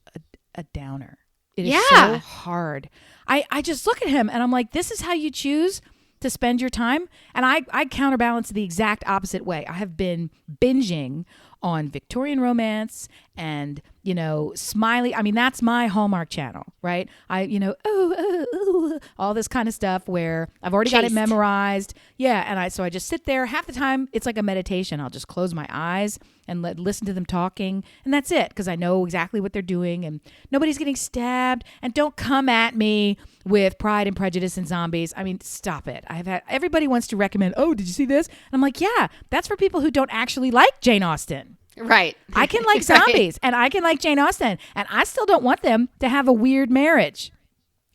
[SPEAKER 2] a downer. It is so hard. I just look at him and I'm like, this is how you choose to spend your time? And I counterbalance the exact opposite way. I have been binging on Victorian romance and, smiley. I mean, that's my Hallmark channel, right? All this kind of stuff where I've already got it memorized. Yeah. And so I just sit there. Half the time, it's like a meditation. I'll just close my eyes and listen to them talking. And that's it, because I know exactly what they're doing and nobody's getting stabbed. And don't come at me with Pride and Prejudice and zombies. I mean, stop it. Everybody wants to recommend, oh, did you see this? And I'm like, yeah, that's for people who don't actually like Jane Austen.
[SPEAKER 1] Right.
[SPEAKER 2] I can like zombies and I can like Jane Austen, and I still don't want them to have a weird marriage.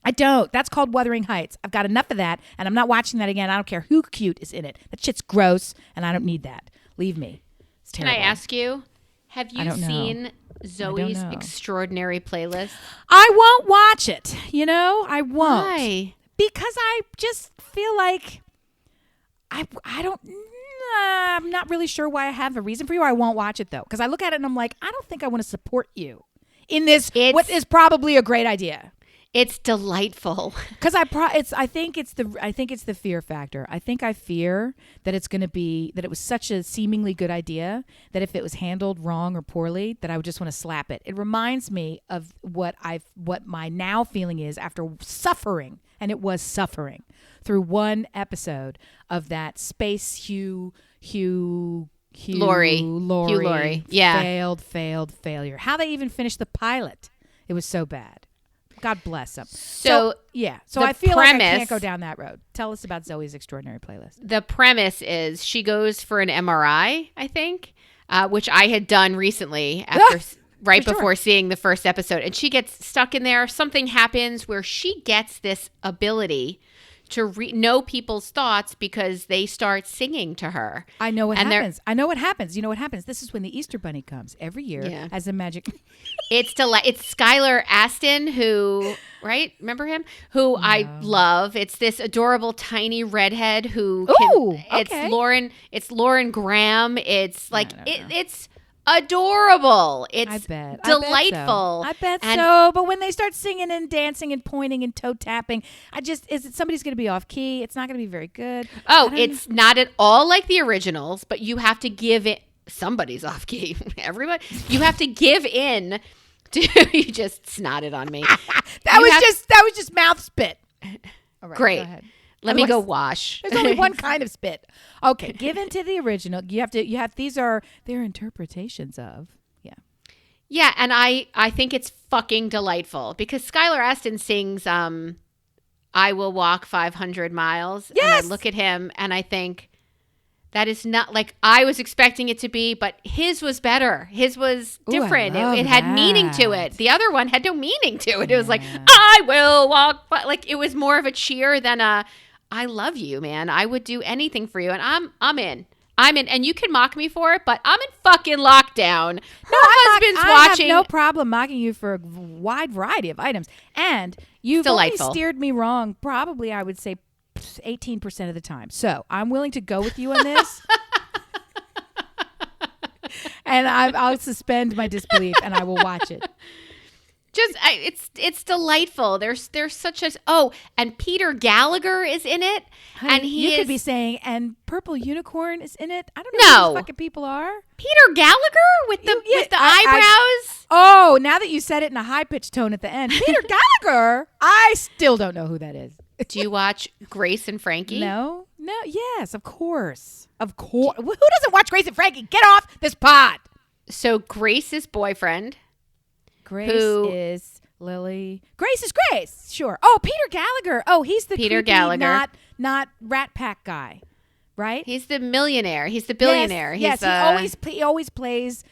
[SPEAKER 2] I don't. That's called Wuthering Heights. I've got enough of that, and I'm not watching that again. I don't care who cute is in it. That shit's gross, and I don't need that. Leave me. It's terrible.
[SPEAKER 1] Can I ask you, have you seen Zoe's Extraordinary Playlist?
[SPEAKER 2] I won't watch it. I won't.
[SPEAKER 1] Why?
[SPEAKER 2] Because I just feel like I don't... I'm not really sure why I have a reason for you. I won't watch it, though, because I look at it and I'm like, I don't think I want to support you in this. What is probably a great idea.
[SPEAKER 1] It's delightful.
[SPEAKER 2] Because I think it's the fear factor. I fear that it's going to be that it was such a seemingly good idea that if it was handled wrong or poorly, that I would just want to slap it. It reminds me of what my now feeling is after suffering, and it was suffering through one episode of that space Hugh Laurie.
[SPEAKER 1] Yeah.
[SPEAKER 2] Failed failure. How they even finished the pilot. It was so bad. God bless them.
[SPEAKER 1] So
[SPEAKER 2] I feel like I can't go down that road. Tell us about Zoe's Extraordinary Playlist.
[SPEAKER 1] The premise is she goes for an MRI, I think, which I had done recently before seeing the first episode. And she gets stuck in there. Something happens where she gets this ability to know people's thoughts because they start singing to her.
[SPEAKER 2] I know what happens. You know what happens? This is when the Easter Bunny comes every year as a magic.
[SPEAKER 1] It's Skylar Astin, who, right? Remember him? Who I love. It's this adorable tiny redhead who it's Lauren Graham. It's like it's adorable. It's delightful.
[SPEAKER 2] I bet so. But when they start singing and dancing and pointing and toe tapping, somebody's going to be off key. It's not going to be very good.
[SPEAKER 1] Oh, it's not at all like the originals, but you have to give it. Somebody's off key. Everybody. You have to give in to. You just snotted on me.
[SPEAKER 2] That was just mouth spit. All right,
[SPEAKER 1] great.
[SPEAKER 2] Go ahead.
[SPEAKER 1] Let me go wash.
[SPEAKER 2] There's only one kind of spit. Okay, give in to the original. These are their interpretations of. Yeah.
[SPEAKER 1] Yeah, and I think it's fucking delightful because Skylar Astin sings I Will Walk 500 Miles.
[SPEAKER 2] Yes!
[SPEAKER 1] And I look at him and I think that is not like I was expecting it to be, but his was better. His was different. It had meaning to it. The other one had no meaning to it. It was like, I will walk. But like it was more of a cheer than a I love you, man. I would do anything for you. And I'm in. And you can mock me for it, but I'm in fucking lockdown. No husband's watching.
[SPEAKER 2] I have no problem mocking you for a wide variety of items. And you've only steered me wrong, probably, I would say, 18% of the time. So I'm willing to go with you on this. And I'll suspend my disbelief and I will watch it.
[SPEAKER 1] It's delightful. There's such a and Peter Gallagher is in it,
[SPEAKER 2] honey,
[SPEAKER 1] and
[SPEAKER 2] you could be saying, and Purple Unicorn is in it. I don't know who these fucking people are.
[SPEAKER 1] Peter Gallagher with the eyebrows.
[SPEAKER 2] Now that you said it in a high pitched tone at the end, Peter Gallagher. I still don't know who that is.
[SPEAKER 1] Do you watch Grace and Frankie?
[SPEAKER 2] No. Yes, of course. Who doesn't watch Grace and Frankie? Get off this pod.
[SPEAKER 1] So Grace's boyfriend.
[SPEAKER 2] Grace is Lily. Grace is Grace. Sure. Oh, Peter Gallagher. Oh, he's the
[SPEAKER 1] Peter Gallagher,
[SPEAKER 2] not Rat Pack guy, right?
[SPEAKER 1] He's the millionaire. He's the billionaire.
[SPEAKER 2] Yes. He always plays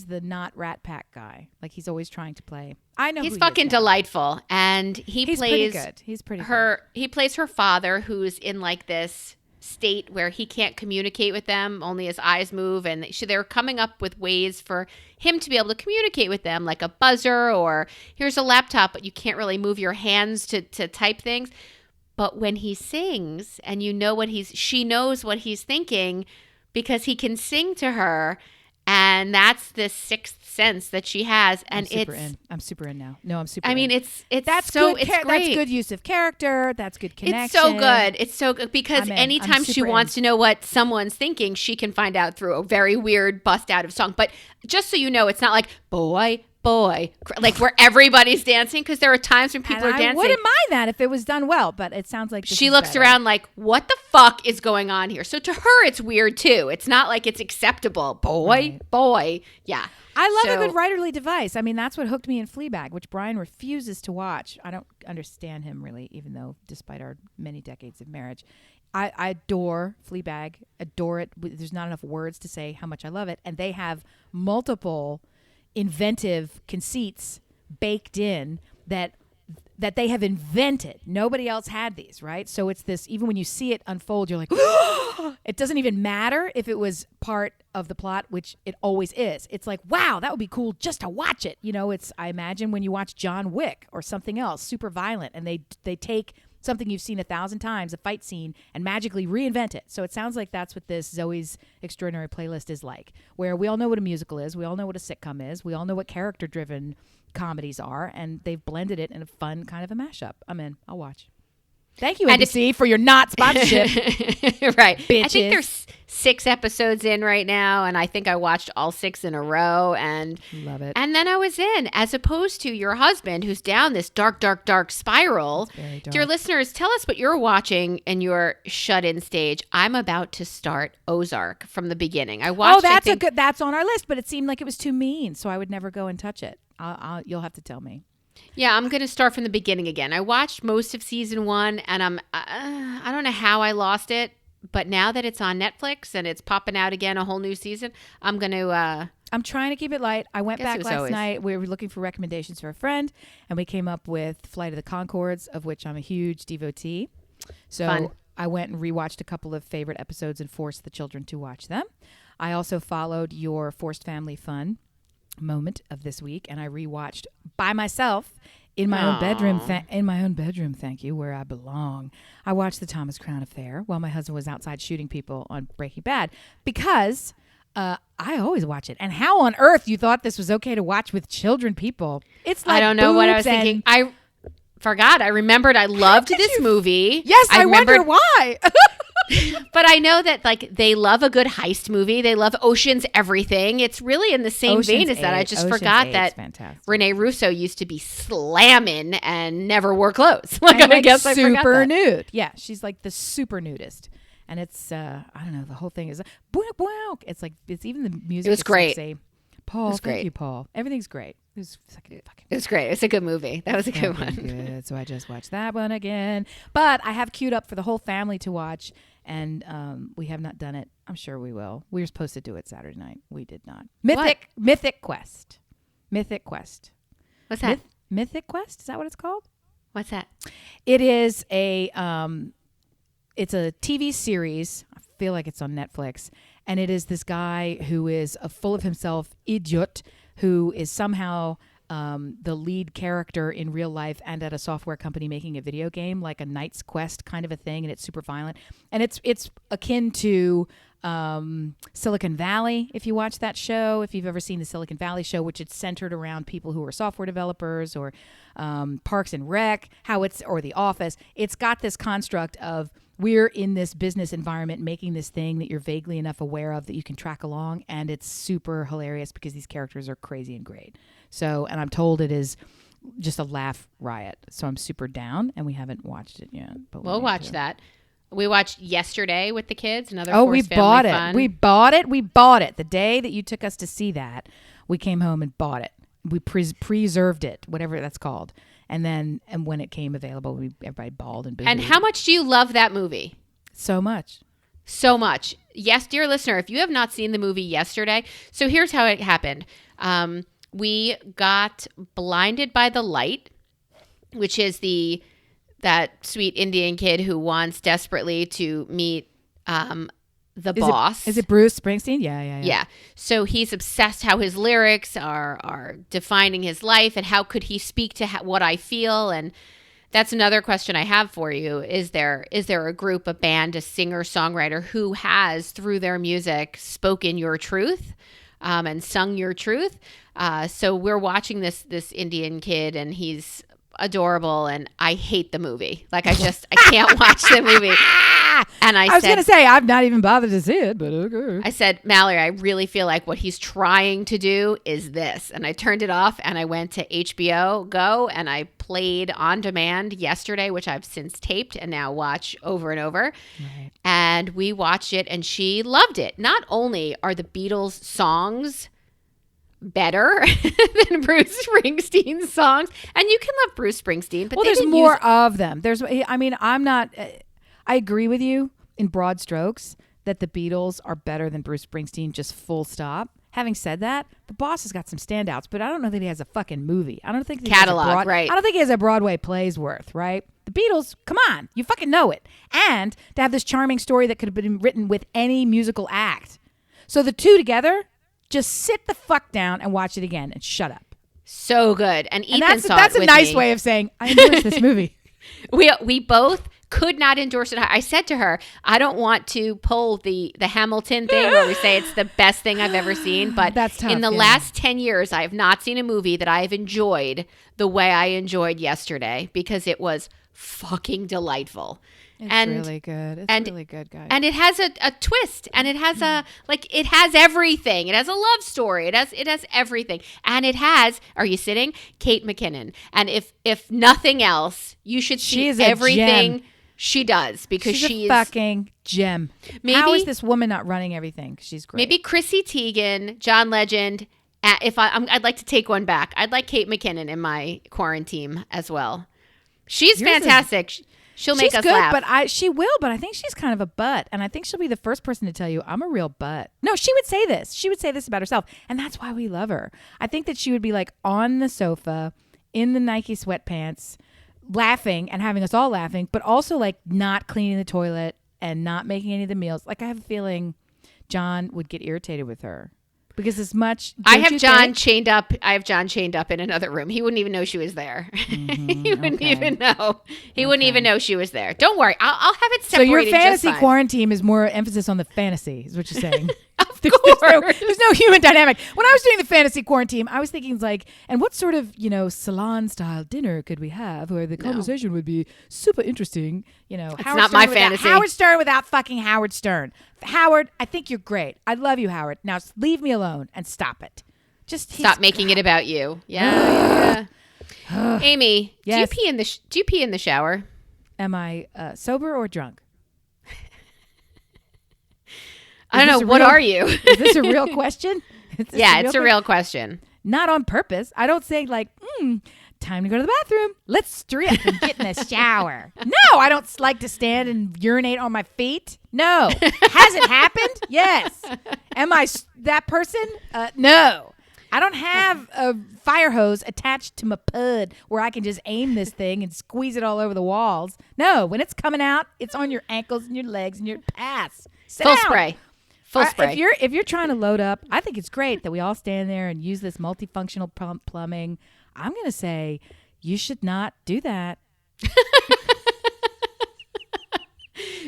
[SPEAKER 2] the not Rat Pack guy. Like he's always trying to play. I know
[SPEAKER 1] he's fucking delightful, and he's
[SPEAKER 2] plays pretty good. He's pretty
[SPEAKER 1] good. He plays her father, who's in like this state where he can't communicate with them, only his eyes move, and they're coming up with ways for him to be able to communicate with them, like a buzzer or here's a laptop, but you can't really move your hands to type things. But when he sings and she knows what he's thinking because he can sing to her, And that's the sixth sense that she has. And
[SPEAKER 2] I'm super in now. No, I'm super
[SPEAKER 1] I
[SPEAKER 2] in.
[SPEAKER 1] mean, it's
[SPEAKER 2] that's
[SPEAKER 1] so,
[SPEAKER 2] good.
[SPEAKER 1] it's great.
[SPEAKER 2] That's good use of character. That's good connection.
[SPEAKER 1] It's so good. It's so good because anytime she
[SPEAKER 2] super
[SPEAKER 1] wants to know what someone's thinking, she can find out through a very weird bust out of song. But just so you know, it's not like boy, like where everybody's dancing, because there are times when people are dancing. I
[SPEAKER 2] wouldn't mind that if it was done well, but it sounds like
[SPEAKER 1] she looks around like, what the fuck is going on here? So to her, it's weird too. It's not like it's acceptable. Boy. Yeah.
[SPEAKER 2] I love a good writerly device. I mean, that's what hooked me in Fleabag, which Brian refuses to watch. I don't understand him really, even though despite our many decades of marriage. I adore Fleabag, adore it. There's not enough words to say how much I love it. And they have multiple inventive conceits baked in that they have invented. Nobody else had these, right? So it's this, even when you see it unfold, you're like, it doesn't even matter if it was part of the plot, which it always is. It's like, wow, that would be cool just to watch it. You know, I imagine when you watch John Wick or something else, super violent, and they take something you've seen 1,000 times, a fight scene, and magically reinvent it. So it sounds like that's what this Zoe's Extraordinary Playlist is like, where we all know what a musical is, we all know what a sitcom is, we all know what character-driven comedies are, and they've blended it in a fun kind of a mashup. I'm in. I'll watch. Thank you, NBC, for your not sponsorship.
[SPEAKER 1] Right.
[SPEAKER 2] Bitches.
[SPEAKER 1] I think there's 6 episodes in right now, and I think I watched all 6 in a row. And
[SPEAKER 2] love it.
[SPEAKER 1] And then I was in, as opposed to your husband, who's down this dark spiral.
[SPEAKER 2] Very dark.
[SPEAKER 1] Dear listeners, tell us what you're watching in your shut-in stage. I'm about to start Ozark from the beginning. I watched.
[SPEAKER 2] Oh, that's on our list, but it seemed like it was too mean, so I would never go and touch it. You'll have to tell me.
[SPEAKER 1] Yeah, I'm going to start from the beginning again. I watched most of season 1, and I don't know how I lost it, but now that it's on Netflix and it's popping out again, a whole new season, I'm going to...
[SPEAKER 2] I'm trying to keep it light. I went back last night. We were looking for recommendations for a friend, and we came up with Flight of the Conchords, of which I'm a huge devotee. So
[SPEAKER 1] Fun.
[SPEAKER 2] I went and rewatched a couple of favorite episodes and forced the children to watch them. I also followed your Forced Family Fun moment of this week, and I rewatched by myself in my own bedroom. Thank you, where I belong. I watched the Thomas Crown Affair while my husband was outside shooting people on Breaking Bad, because I always watch it. And how on earth you thought this was okay to watch with children, people? It's like,
[SPEAKER 1] I don't know what I was thinking. I forgot. I remembered I loved this movie.
[SPEAKER 2] Yes, I wonder why.
[SPEAKER 1] But I know that like they love a good heist movie. They love Ocean's Everything. It's really in the same vein as that. I just forgot that Renee Russo used to be slamming and never wore clothes. Like, I guess I forgot that.
[SPEAKER 2] Super nude. Yeah, she's like the super nudist. And it's I don't know, the whole thing is it's like, it's even the music.
[SPEAKER 1] It was great.
[SPEAKER 2] Like, Paul, thank you, Paul. Everything's great. It was fucking
[SPEAKER 1] It was great. It's a good movie. That was a good one.
[SPEAKER 2] Good. So I just watched that one again. But I have queued up for the whole family to watch, and we have not done it. I'm sure we will. We were supposed to do it Saturday night. We did not. Mythic Quest.
[SPEAKER 1] What's that?
[SPEAKER 2] Mythic Quest? Is that what it's called?
[SPEAKER 1] What's that?
[SPEAKER 2] It is it's a TV series. I feel like it's on Netflix. And it is this guy who is a full of himself idiot who is somehow the lead character in real life and at a software company making a video game, like a Knight's Quest kind of a thing, and it's super violent. And it's akin to Silicon Valley, if you watch that show, if you've ever seen the Silicon Valley show, which it's centered around people who are software developers, or Parks and Rec, or The Office. It's got this construct of, we're in this business environment making this thing that you're vaguely enough aware of that you can track along, and it's super hilarious because these characters are crazy and great. So, and I'm told it is just a laugh riot. So I'm super down, and we haven't watched it yet. But
[SPEAKER 1] we'll watch that. We watched Yesterday with the kids. Another
[SPEAKER 2] we bought it.
[SPEAKER 1] Fun.
[SPEAKER 2] We bought it. The day that you took us to see that, we came home and bought it. We preserved it, whatever that's called. And when it came available, everybody bawled and booed.
[SPEAKER 1] And how much do you love that movie?
[SPEAKER 2] So much.
[SPEAKER 1] So much. Yes, dear listener, if you have not seen the movie Yesterday, so here's how it happened. We got blinded by the light, which is that sweet Indian kid who wants desperately to meet the boss.
[SPEAKER 2] Is it Bruce Springsteen? Yeah.
[SPEAKER 1] Yeah. So he's obsessed how his lyrics are defining his life, and how could he speak to what I feel. And that's another question I have for you. Is there a group, a band, a singer, songwriter who has, through their music, spoken your truth? and Sung Your Truth. So we're watching this Indian kid, and he's adorable, and I hate the movie. Like I can't watch the movie. And
[SPEAKER 2] I was going to say, I've not even bothered to see it, but okay.
[SPEAKER 1] I said, Mallory, I really feel like what he's trying to do is this. And I turned it off, and I went to HBO Go, and I played on demand yesterday, which I've since taped and now watch over and over.
[SPEAKER 2] Right.
[SPEAKER 1] And we watched it, and she loved it. Not only are the Beatles songs better than Bruce Springsteen's songs, and you can love Bruce Springsteen, but
[SPEAKER 2] there's more of them. I agree with you in broad strokes that the Beatles are better than Bruce Springsteen, just full stop. Having said that, the boss has got some standouts, but I don't know that he has a fucking movie. I don't think
[SPEAKER 1] catalog, right?
[SPEAKER 2] I don't think he has a Broadway play's worth, right? The Beatles, come on, you fucking know it. And to have this charming story that could have been written with any musical act. So the two together, just sit the fuck down and watch it again and shut up.
[SPEAKER 1] So good. And Ethan saw
[SPEAKER 2] that's
[SPEAKER 1] it
[SPEAKER 2] a
[SPEAKER 1] with
[SPEAKER 2] nice
[SPEAKER 1] me.
[SPEAKER 2] way of saying I enjoyed this movie.
[SPEAKER 1] We both could not endorse it. I said to her, I don't want to pull the Hamilton thing where we say it's the best thing I've ever seen, but
[SPEAKER 2] that's tough,
[SPEAKER 1] in the last 10 years, I have not seen a movie that I have enjoyed the way I enjoyed yesterday, because it was fucking delightful.
[SPEAKER 2] It's really good. It's really good, guys.
[SPEAKER 1] And it has a twist, and it has it has everything. It has a love story. It has everything. And it has, are you sitting? Kate McKinnon. And if nothing else, you should see everything she does, because she's
[SPEAKER 2] a fucking gem. How is this woman not running everything? She's great.
[SPEAKER 1] Maybe Chrissy Teigen, John Legend. I'd like to take one back. I'd like Kate McKinnon in my quarantine as well. She's fantastic. She'll make us laugh.
[SPEAKER 2] But she will, but I think she's kind of a butt. And I think she'll be the first person to tell you, I'm a real butt. No, she would say this. She would say this about herself. And that's why we love her. I think that she would be like on the sofa in the Nike sweatpants, laughing and having us all laughing, but also like not cleaning the toilet and not making any of the meals. Like I have a feeling John would get irritated with her. Because as much
[SPEAKER 1] I have John chained up in another room. He wouldn't even know she was there.
[SPEAKER 2] Mm-hmm,
[SPEAKER 1] He wouldn't even know. He wouldn't even know she was there. Don't worry. I'll have it separated.
[SPEAKER 2] So your fantasy quarantine is more emphasis on the fantasy, is what you're saying.
[SPEAKER 1] Of course.
[SPEAKER 2] There's no human dynamic. When I was doing the fantasy quarantine, I was thinking like, and what sort of, salon style dinner could we have where the conversation would be super interesting?
[SPEAKER 1] It's not my fantasy.
[SPEAKER 2] Howard Stern without fucking Howard Stern. Howard, I think you're great. I love you, Howard. Now leave me alone and stop it. Just
[SPEAKER 1] stop making it about you. Yeah. Amy,
[SPEAKER 2] yes.
[SPEAKER 1] do you pee in the shower?
[SPEAKER 2] Am I sober or drunk?
[SPEAKER 1] I don't know. What are you?
[SPEAKER 2] Is this a real question?
[SPEAKER 1] It's a real question.
[SPEAKER 2] Not on purpose. I don't say like, time to go to the bathroom. Let's strip and get in the shower. No, I don't like to stand and urinate on my feet. No. Has it happened? Yes. Am I that person? No. I don't have a fire hose attached to my pud where I can just aim this thing and squeeze it all over the walls. No, when it's coming out, it's on your ankles and your legs and your ass.
[SPEAKER 1] Full spray.
[SPEAKER 2] If you're trying to load up, I think it's great that we all stand there and use this multifunctional plumbing. I'm going to say you should not do that.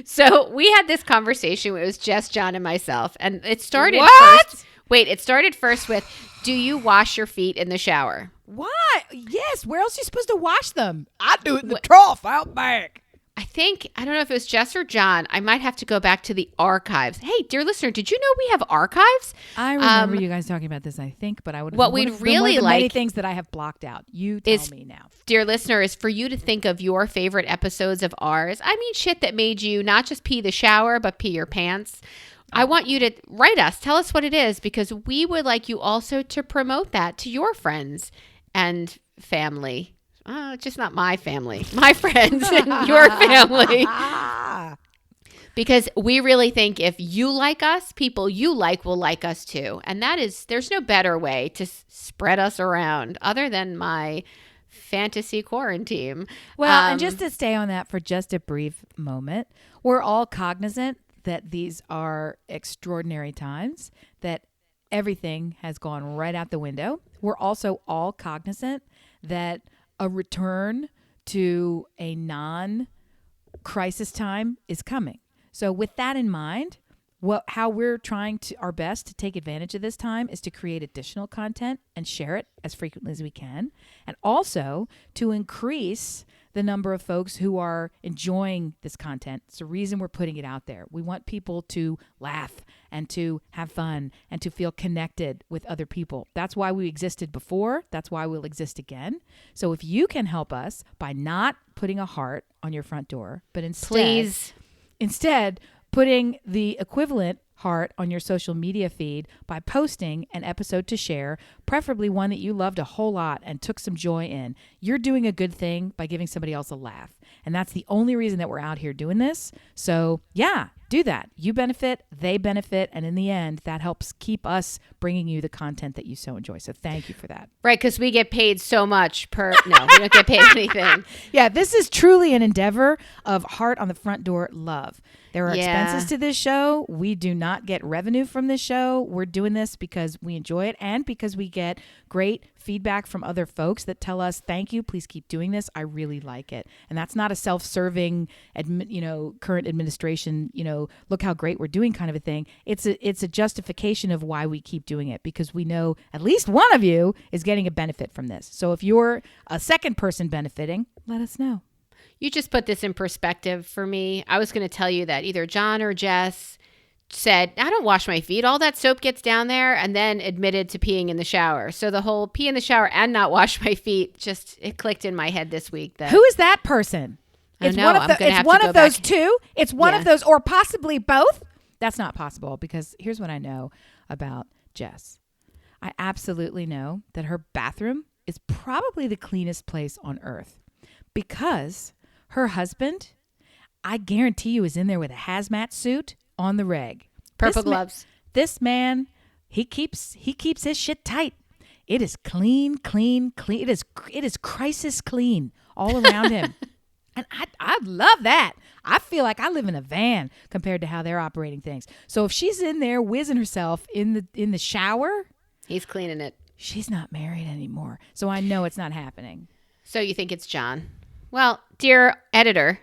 [SPEAKER 1] So we had this conversation. It was just John and myself. And it started It started first with, do you wash your feet in the shower?
[SPEAKER 2] Why? Yes. Where else are you supposed to wash them? I do it in the trough out back.
[SPEAKER 1] I don't know if it was Jess or John. I might have to go back to the archives. Hey, dear listener, did you know we have archives?
[SPEAKER 2] I remember you guys talking about this, I think, but I would.
[SPEAKER 1] What we'd really like,
[SPEAKER 2] many things that I have blocked out. You tell me now,
[SPEAKER 1] dear listener, is for you to think of your favorite episodes of ours. I mean, shit that made you not just pee the shower, but pee your pants. I want you to write us. Tell us what it is, because we would like you also to promote that to your friends and family. Just not my family, my friends and your family. Because we really think if you like us, people you like will like us too. And there's no better way to spread us around other than my fantasy quarantine.
[SPEAKER 2] Well, and just to stay on that for just a brief moment, we're all cognizant that these are extraordinary times, that everything has gone right out the window. We're also all cognizant that a return to a non-crisis time is coming. So with that in mind, how we're trying our best to take advantage of this time is to create additional content and share it as frequently as we can, and also to increase the number of folks who are enjoying this content. It's the reason we're putting it out there. We want people to laugh and to have fun and to feel connected with other people. That's why we existed before. That's why we'll exist again. So if you can help us by not putting a heart on your front door, but instead putting the equivalent heart on your social media feed by posting an episode to share, preferably one that you loved a whole lot and took some joy in, you're doing a good thing by giving somebody else a laugh. And that's the only reason that we're out here doing this. So yeah, do that. You benefit, they benefit, and in the end, that helps keep us bringing you the content that you so enjoy. So thank you for that.
[SPEAKER 1] Right, because we get paid so much no, we don't get paid anything.
[SPEAKER 2] Yeah, this is truly an endeavor of heart on the front door love. There are expenses to this show. We do not get revenue from this show. We're doing this because we enjoy it and because we get great feedback from other folks that tell us, thank you, please keep doing this. I really like it. And that's not a self-serving, current administration, look how great we're doing kind of a thing. It's a justification of why we keep doing it, because we know at least one of you is getting a benefit from this. So if you're a second person benefiting, let us know.
[SPEAKER 1] You just put this in perspective for me. I was going to tell you that either John or Jess said, I don't wash my feet. All that soap gets down there, and then admitted to peeing in the shower. So the whole pee in the shower and not wash my feet, it clicked in my head this week.
[SPEAKER 2] Who is that person?
[SPEAKER 1] It's one of
[SPEAKER 2] those two. It's one of those, or possibly both. That's not possible, because here's what I know about Jess. I absolutely know that her bathroom is probably the cleanest place on earth, because her husband, I guarantee you, is in there with a hazmat suit on the reg.
[SPEAKER 1] Purple gloves.
[SPEAKER 2] This man, he keeps his shit tight. It is clean. It is crisis clean all around him. And I love that. I feel like I live in a van compared to how they're operating things. So if she's in there whizzing herself in the shower,
[SPEAKER 1] he's cleaning it.
[SPEAKER 2] She's not married anymore. So I know it's not happening.
[SPEAKER 1] So you think it's John? Well, dear editor,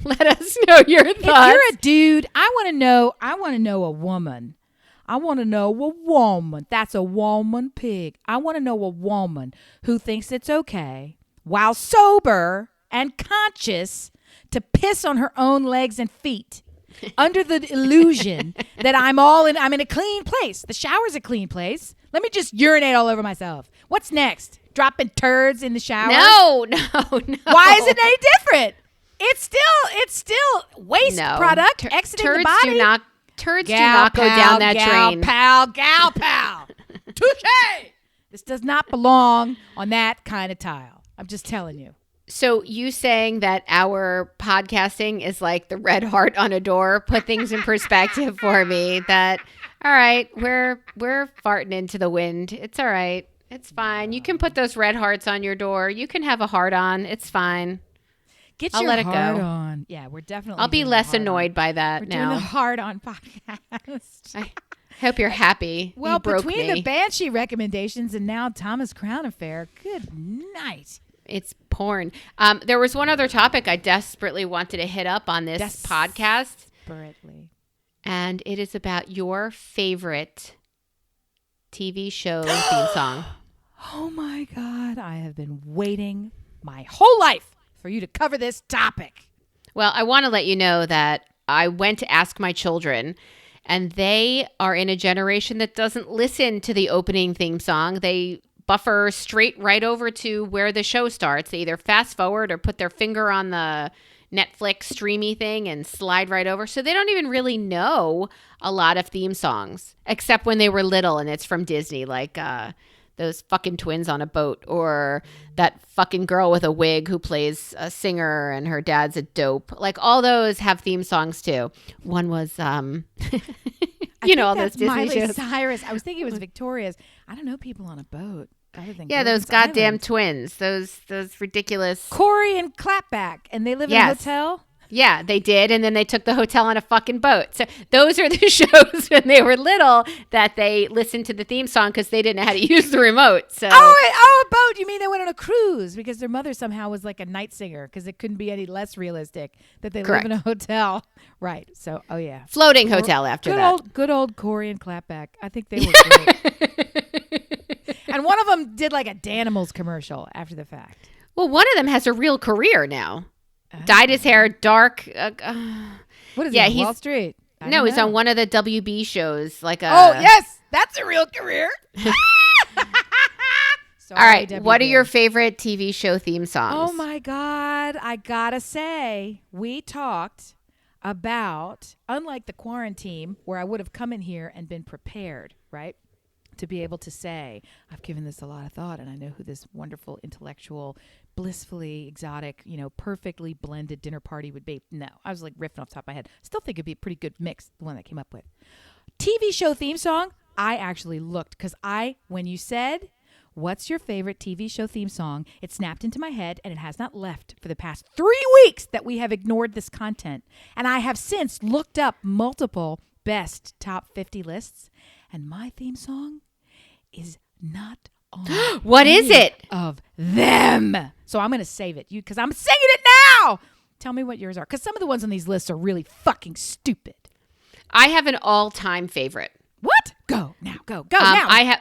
[SPEAKER 1] let us know your thoughts. If
[SPEAKER 2] you're a dude, I want to know a woman. I want to know a woman. That's a woman pig. I want to know a woman who thinks it's okay, while sober and conscious, to piss on her own legs and feet under the illusion that I'm in a clean place. The shower's a clean place. Let me just urinate all over myself. What's next? Dropping turds in the shower?
[SPEAKER 1] No.
[SPEAKER 2] Why is it any different? It's still waste product exiting the body.
[SPEAKER 1] Turds do not go down that drain.
[SPEAKER 2] Gal pal. Touche. This does not belong on that kind of tile. I'm just telling you.
[SPEAKER 1] So you saying that our podcasting is like the red heart on a door put things in perspective for me. That, all right, we're farting into the wind. It's all right. It's fine. You can put those red hearts on your door. You can have a heart on. It's fine.
[SPEAKER 2] I'll let it go. On. Yeah, we're definitely.
[SPEAKER 1] I'll be less annoyed by that
[SPEAKER 2] we're
[SPEAKER 1] now.
[SPEAKER 2] Doing the hard on podcast.
[SPEAKER 1] I hope you're happy.
[SPEAKER 2] Well, between
[SPEAKER 1] me.
[SPEAKER 2] the Banshee recommendations and now Thomas Crown Affair, good night.
[SPEAKER 1] It's porn. There was one other topic I desperately wanted to hit up on this podcast.
[SPEAKER 2] Desperately.
[SPEAKER 1] And it is about your favorite TV show theme song.
[SPEAKER 2] Oh my God. I have been waiting my whole life for you to cover this topic.
[SPEAKER 1] Well, I want to let you know that I went to ask my children, and they are in a generation that doesn't listen to the opening theme song. They buffer straight right over to where the show starts. They either fast forward or put their finger on the Netflix streamy thing and slide right over. So they don't even really know a lot of theme songs, except when they were little and it's from Disney, like those fucking twins on a boat, or that fucking girl with a wig who plays a singer and her dad's a dope. Like all those have theme songs too. One was, all those Disney
[SPEAKER 2] Miley
[SPEAKER 1] shows.
[SPEAKER 2] Cyrus. I was thinking it was Victoria's. I don't know people on a boat.
[SPEAKER 1] Those goddamn twins. Those ridiculous.
[SPEAKER 2] Corey and Clapback. And they live in a hotel?
[SPEAKER 1] Yeah, they did. And then they took the hotel on a fucking boat. So those are the shows when they were little that they listened to the theme song because they didn't know how to use the remote. So
[SPEAKER 2] a boat. You mean they went on a cruise because their mother somehow was like a night singer because it couldn't be any less realistic that they
[SPEAKER 1] Correct.
[SPEAKER 2] live in a hotel. Right. So, oh yeah.
[SPEAKER 1] Floating hotel after that.
[SPEAKER 2] Good old Corey and Clapback. I think they were great. And one of them did like a Danimals commercial after the fact.
[SPEAKER 1] Well, one of them has a real career now. Dyed his hair dark.
[SPEAKER 2] What is he on Wall Street?
[SPEAKER 1] No, he's on one of the WB shows. Like
[SPEAKER 2] oh, yes. That's a real career.
[SPEAKER 1] Sorry, all right. WB. What are your favorite TV show theme songs?
[SPEAKER 2] Oh, my God. I got to say, we talked about, unlike the quarantine, where I would have come in here and been prepared, right? To be able to say, I've given this a lot of thought and I know who this wonderful, intellectual, blissfully exotic, perfectly blended dinner party would be. No, I was like riffing off the top of my head. Still think it'd be a pretty good mix, the one that I came up with. TV show theme song, I actually looked because when you said, what's your favorite TV show theme song, it snapped into my head and it has not left for the past 3 weeks that we have ignored this content. And I have since looked up multiple best top 50 lists and my theme song is not on
[SPEAKER 1] what is it
[SPEAKER 2] of them. So I'm going to save it because I'm singing it now. Tell me what yours are because some of the ones on these lists are really fucking stupid.
[SPEAKER 1] I have an all-time favorite.
[SPEAKER 2] What? Go now. Go now.
[SPEAKER 1] I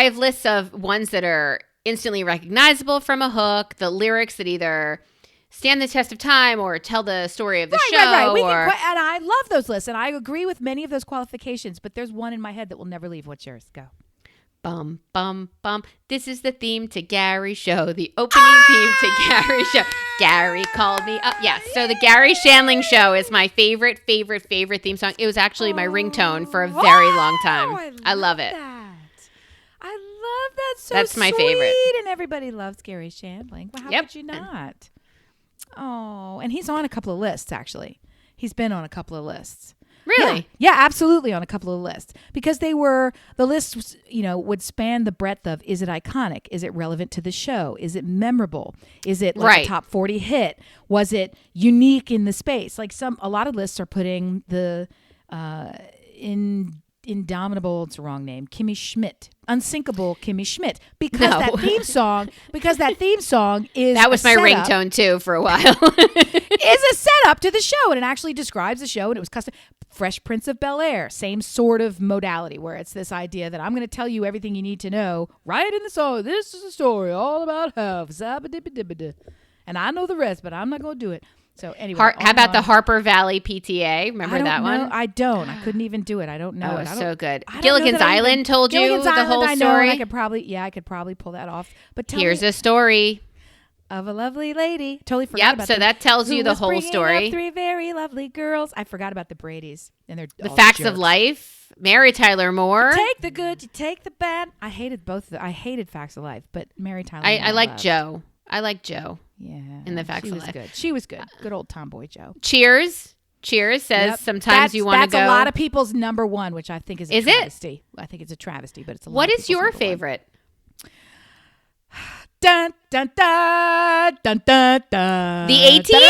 [SPEAKER 1] have lists of ones that are instantly recognizable from a hook, the lyrics that either stand the test of time or tell the story of the show.
[SPEAKER 2] Right. And I love those lists, and I agree with many of those qualifications, but there's one in my head that will never leave. What's yours? Go.
[SPEAKER 1] Bum, bum, bum. This is the theme to Gary Show, the opening theme to Gary Show. Gary called me up. Yes, so the Gary Shandling Show is my favorite theme song. It was actually my ringtone for a very long time. I love it.
[SPEAKER 2] I love that. So
[SPEAKER 1] that's my favorite.
[SPEAKER 2] And everybody loves Gary Shandling. Well, how could you not? Oh, and he's on a couple of lists, actually. He's been on a couple of lists.
[SPEAKER 1] Really?
[SPEAKER 2] Yeah, absolutely on a couple of lists. Because the lists, would span the breadth of, is it iconic? Is it relevant to the show? Is it memorable? Is it like a top 40 hit? Was it unique in the space? Like a lot of lists are putting the Indomitable, it's the wrong name, Kimmy Schmidt, Unsinkable Kimmy Schmidt, because that theme song is
[SPEAKER 1] that was my ringtone too for a while.
[SPEAKER 2] Is a setup to the show, and it actually describes the show, and it was custom. Fresh Prince of Bel-Air, same sort of modality where it's this idea that I'm going to tell you everything you need to know right in the song. This is a story all about how, and I know the rest, but I'm not going to do it. So anyway,
[SPEAKER 1] how about the Harper Valley PTA? Remember that one?
[SPEAKER 2] I don't. I couldn't even do it. I don't know.
[SPEAKER 1] Oh, it's so good. Gilligan's Island told you the whole story. I know,
[SPEAKER 2] and I could probably pull that off. But
[SPEAKER 1] here's a story
[SPEAKER 2] of a lovely lady. Totally forgot about
[SPEAKER 1] so that tells you the whole story.
[SPEAKER 2] Up 3 very lovely girls. I forgot about the Bradys and their
[SPEAKER 1] The Facts of Life. Mary Tyler Moore.
[SPEAKER 2] You take the good, you take the bad. I hated both. I hated Facts of Life, but Mary Tyler.
[SPEAKER 1] I like Joe. I like Joe.
[SPEAKER 2] Yeah,
[SPEAKER 1] in the Facts of Life.
[SPEAKER 2] Good. She was good. Good old tomboy Joe.
[SPEAKER 1] Cheers says sometimes you want to go.
[SPEAKER 2] That's a lot of people's number one, which I think is a travesty. I think it's a travesty, but it's a lot.
[SPEAKER 1] What is your favorite?
[SPEAKER 2] Dun dun dun dun dun dun.
[SPEAKER 1] The A-Team?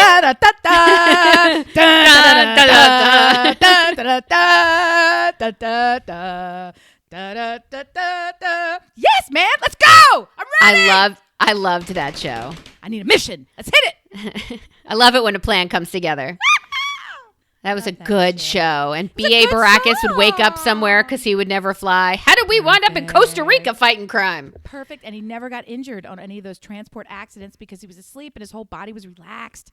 [SPEAKER 2] Yes, man, let's go. I'm ready.
[SPEAKER 1] I loved that show.
[SPEAKER 2] I need a mission. Let's hit it.
[SPEAKER 1] I love it when a plan comes together. That was a good show. And B.A. Baracus would wake up somewhere because he would never fly. How did we wind up in Costa Rica fighting crime?
[SPEAKER 2] Perfect. And he never got injured on any of those transport accidents because he was asleep and his whole body was relaxed.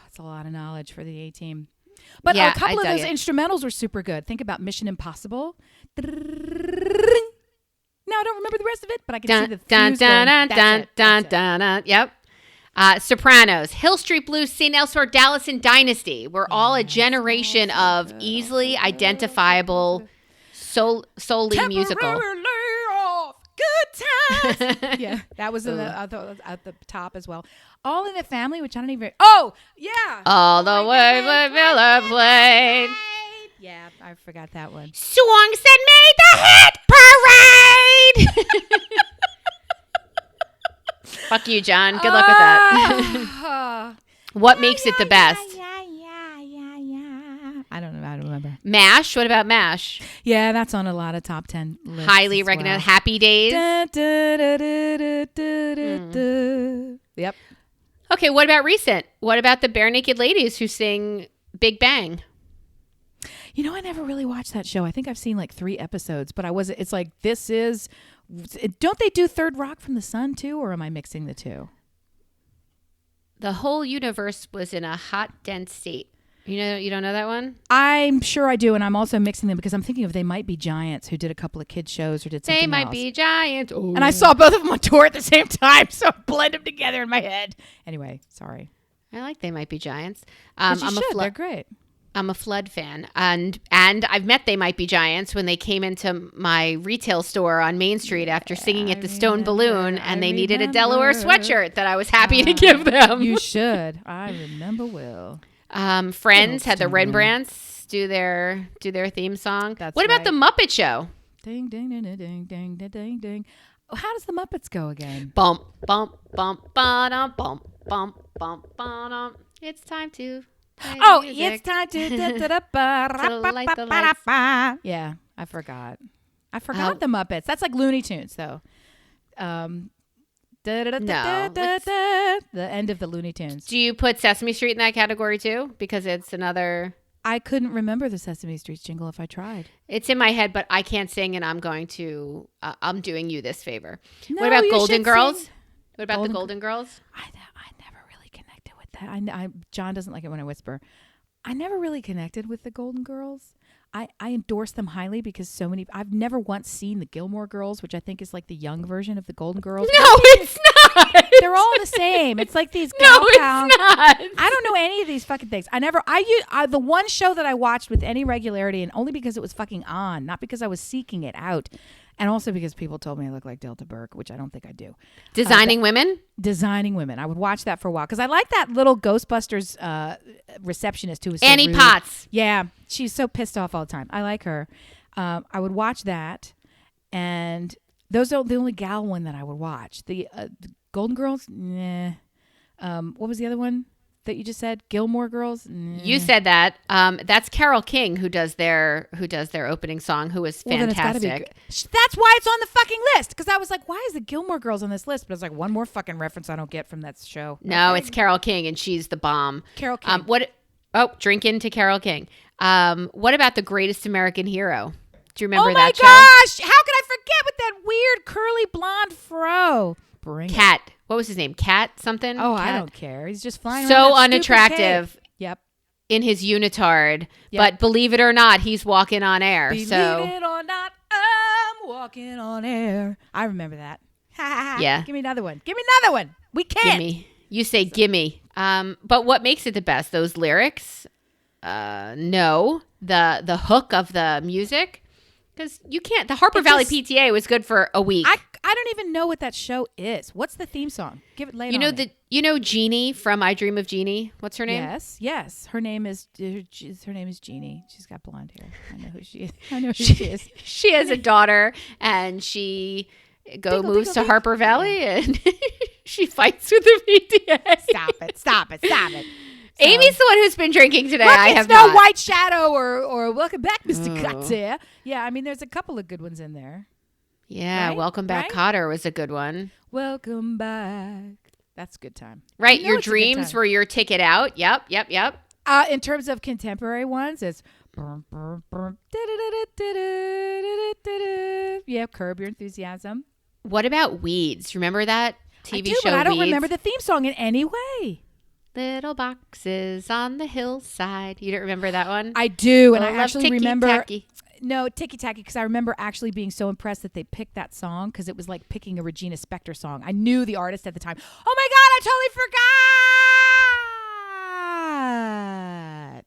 [SPEAKER 2] That's a lot of knowledge for the A-Team. But a couple of those instrumentals were super good. Think about Mission Impossible. No, I don't remember the rest of it, but I can see the fuse going.
[SPEAKER 1] Yep. Sopranos, Hill Street Blues, St. Elsewhere, Dallas, and Dynasty. We're all a generation of easily identifiable, solely musical.
[SPEAKER 2] Good times. Yeah, that was at the top as well. All in the Family, which I don't even. Oh, yeah.
[SPEAKER 1] All the way the Miller played.
[SPEAKER 2] Yeah, I forgot that one.
[SPEAKER 1] Songs that made the hit parade. Fuck you, John. Good luck with that. What makes it the best?
[SPEAKER 2] I don't know. I don't remember.
[SPEAKER 1] MASH. What about MASH?
[SPEAKER 2] Yeah, that's on a lot of top 10 lists.
[SPEAKER 1] Highly recommended. Happy Days.
[SPEAKER 2] Yep.
[SPEAKER 1] Okay, what about recent? What about the Bare Naked Ladies who sing Big Bang?
[SPEAKER 2] You know, I never really watched that show. I think I've seen like 3 episodes, but it's like, don't they do Third Rock from the Sun too, or am I mixing the two?
[SPEAKER 1] The whole universe was in a hot, dense state. You don't know that one?
[SPEAKER 2] I'm sure I do, and I'm also mixing them because I'm thinking of They Might Be Giants, who did a couple of kids shows or did something
[SPEAKER 1] They Might
[SPEAKER 2] else.
[SPEAKER 1] Be Giants. Oh.
[SPEAKER 2] And I saw both of them on tour at the same time, so I blend them together in my head. Anyway, sorry.
[SPEAKER 1] I like They Might Be Giants.
[SPEAKER 2] They're great.
[SPEAKER 1] I'm a Flood fan, and I've met They Might Be Giants when they came into my retail store on Main Street after singing at the Stone Balloon, and they needed a Delaware sweatshirt that I was happy to give them.
[SPEAKER 2] You should. I remember well.
[SPEAKER 1] Friends had the Rembrandts do their theme song. What about the Muppet Show?
[SPEAKER 2] Ding ding ding ding ding ding ding ding. How does the Muppets go again?
[SPEAKER 1] Bump bump bump ba-dum, bump bump bump ba-dum. It's time to.
[SPEAKER 2] It's time to
[SPEAKER 1] light the lights.
[SPEAKER 2] Yeah, I forgot the Muppets. That's like Looney Tunes, though. The end of the Looney Tunes.
[SPEAKER 1] Do you put Sesame Street in that category too? Because it's another.
[SPEAKER 2] I couldn't remember the Sesame Street jingle if I tried.
[SPEAKER 1] It's in my head, but I can't sing, and I'm going to. I'm doing you this favor.
[SPEAKER 2] No,
[SPEAKER 1] what about
[SPEAKER 2] you
[SPEAKER 1] Golden
[SPEAKER 2] should
[SPEAKER 1] Girls?
[SPEAKER 2] sing.
[SPEAKER 1] What about the Golden Girls?
[SPEAKER 2] I never really connected with that. John doesn't like it when I whisper. I never really connected with the Golden Girls. I endorse them highly because I've never once seen the Gilmore Girls, which I think is like the young version of the Golden Girls.
[SPEAKER 1] No, it's not.
[SPEAKER 2] They're all the same. It's like these
[SPEAKER 1] No, it's
[SPEAKER 2] gal
[SPEAKER 1] not.
[SPEAKER 2] I don't know any of these fucking things. The one show that I watched with any regularity, and only because it was fucking on, not because I was seeking it out, and also because people told me I look like Delta Burke, which I don't think I do.
[SPEAKER 1] Designing Women?
[SPEAKER 2] Designing Women. I would watch that for a while because I like that little Ghostbusters receptionist who was so
[SPEAKER 1] Annie
[SPEAKER 2] rude.
[SPEAKER 1] Potts.
[SPEAKER 2] Yeah, she's so pissed off all the time. I like her. I would watch that, and those are the only gal one that I would watch. The Golden Girls, nah. What was the other one that you just said? Gilmore Girls. Nah.
[SPEAKER 1] You said that. That's Carole King who does their opening song, who is fantastic.
[SPEAKER 2] That's why it's on the fucking list. Because I was like, why is the Gilmore Girls on this list? But it's like one more fucking reference I don't get from that show.
[SPEAKER 1] No, it's Carole King, and she's the bomb.
[SPEAKER 2] Carole King.
[SPEAKER 1] Drink into Carole King. What about The Greatest American Hero? Do you remember that show?
[SPEAKER 2] Oh my gosh! How could I forget with that weird curly blonde fro?
[SPEAKER 1] Cat. What was his name? Cat something?
[SPEAKER 2] Oh,
[SPEAKER 1] Cat?
[SPEAKER 2] I don't care. He's just flying around.
[SPEAKER 1] So
[SPEAKER 2] that
[SPEAKER 1] unattractive.
[SPEAKER 2] stupid cave. Yep.
[SPEAKER 1] In his unitard.
[SPEAKER 2] Yep.
[SPEAKER 1] But believe it or not, he's walking on air.
[SPEAKER 2] Believe it or not, I'm walking on air. I remember that.
[SPEAKER 1] Yeah.
[SPEAKER 2] Give me another one. We can't.
[SPEAKER 1] Gimme. You say gimme. But what makes it the best? Those lyrics? No. The hook of the music? Because you can't. The Harper Valley PTA was good for a week.
[SPEAKER 2] I don't even know what that show is. What's the theme song? Give it later.
[SPEAKER 1] You know Jeannie from I Dream of Jeannie? What's her name?
[SPEAKER 2] Yes. Her name is Jeannie. She's got blonde hair. I know who she is.
[SPEAKER 1] She has a daughter, and she moves to Harper Valley, and she fights with the PTA.
[SPEAKER 2] Stop it.
[SPEAKER 1] Amy's the one who's been drinking today.
[SPEAKER 2] Look,
[SPEAKER 1] I have
[SPEAKER 2] it's no
[SPEAKER 1] not.
[SPEAKER 2] White Shadow or Welcome Back, Mr. Cotter. Yeah, I mean, there's a couple of good ones in there.
[SPEAKER 1] Yeah,
[SPEAKER 2] right?
[SPEAKER 1] Welcome Back,
[SPEAKER 2] right?
[SPEAKER 1] Cotter was a good one.
[SPEAKER 2] Welcome back. That's a good time.
[SPEAKER 1] Right, your dreams were your ticket out. Yep.
[SPEAKER 2] In terms of contemporary ones, it's Curb Your Enthusiasm.
[SPEAKER 1] What about Weeds? Remember that TV show?
[SPEAKER 2] But I don't
[SPEAKER 1] Weeds?
[SPEAKER 2] remember the theme song in any way.
[SPEAKER 1] Little boxes on the hillside. You don't remember that one?
[SPEAKER 2] I do, and I
[SPEAKER 1] love
[SPEAKER 2] actually
[SPEAKER 1] Ticky
[SPEAKER 2] remember.
[SPEAKER 1] Tacky.
[SPEAKER 2] No, Ticky Tacky, because I remember actually being so impressed that they picked that song because it was like picking a Regina Spektor song. I knew the artist at the time. Oh my God, I totally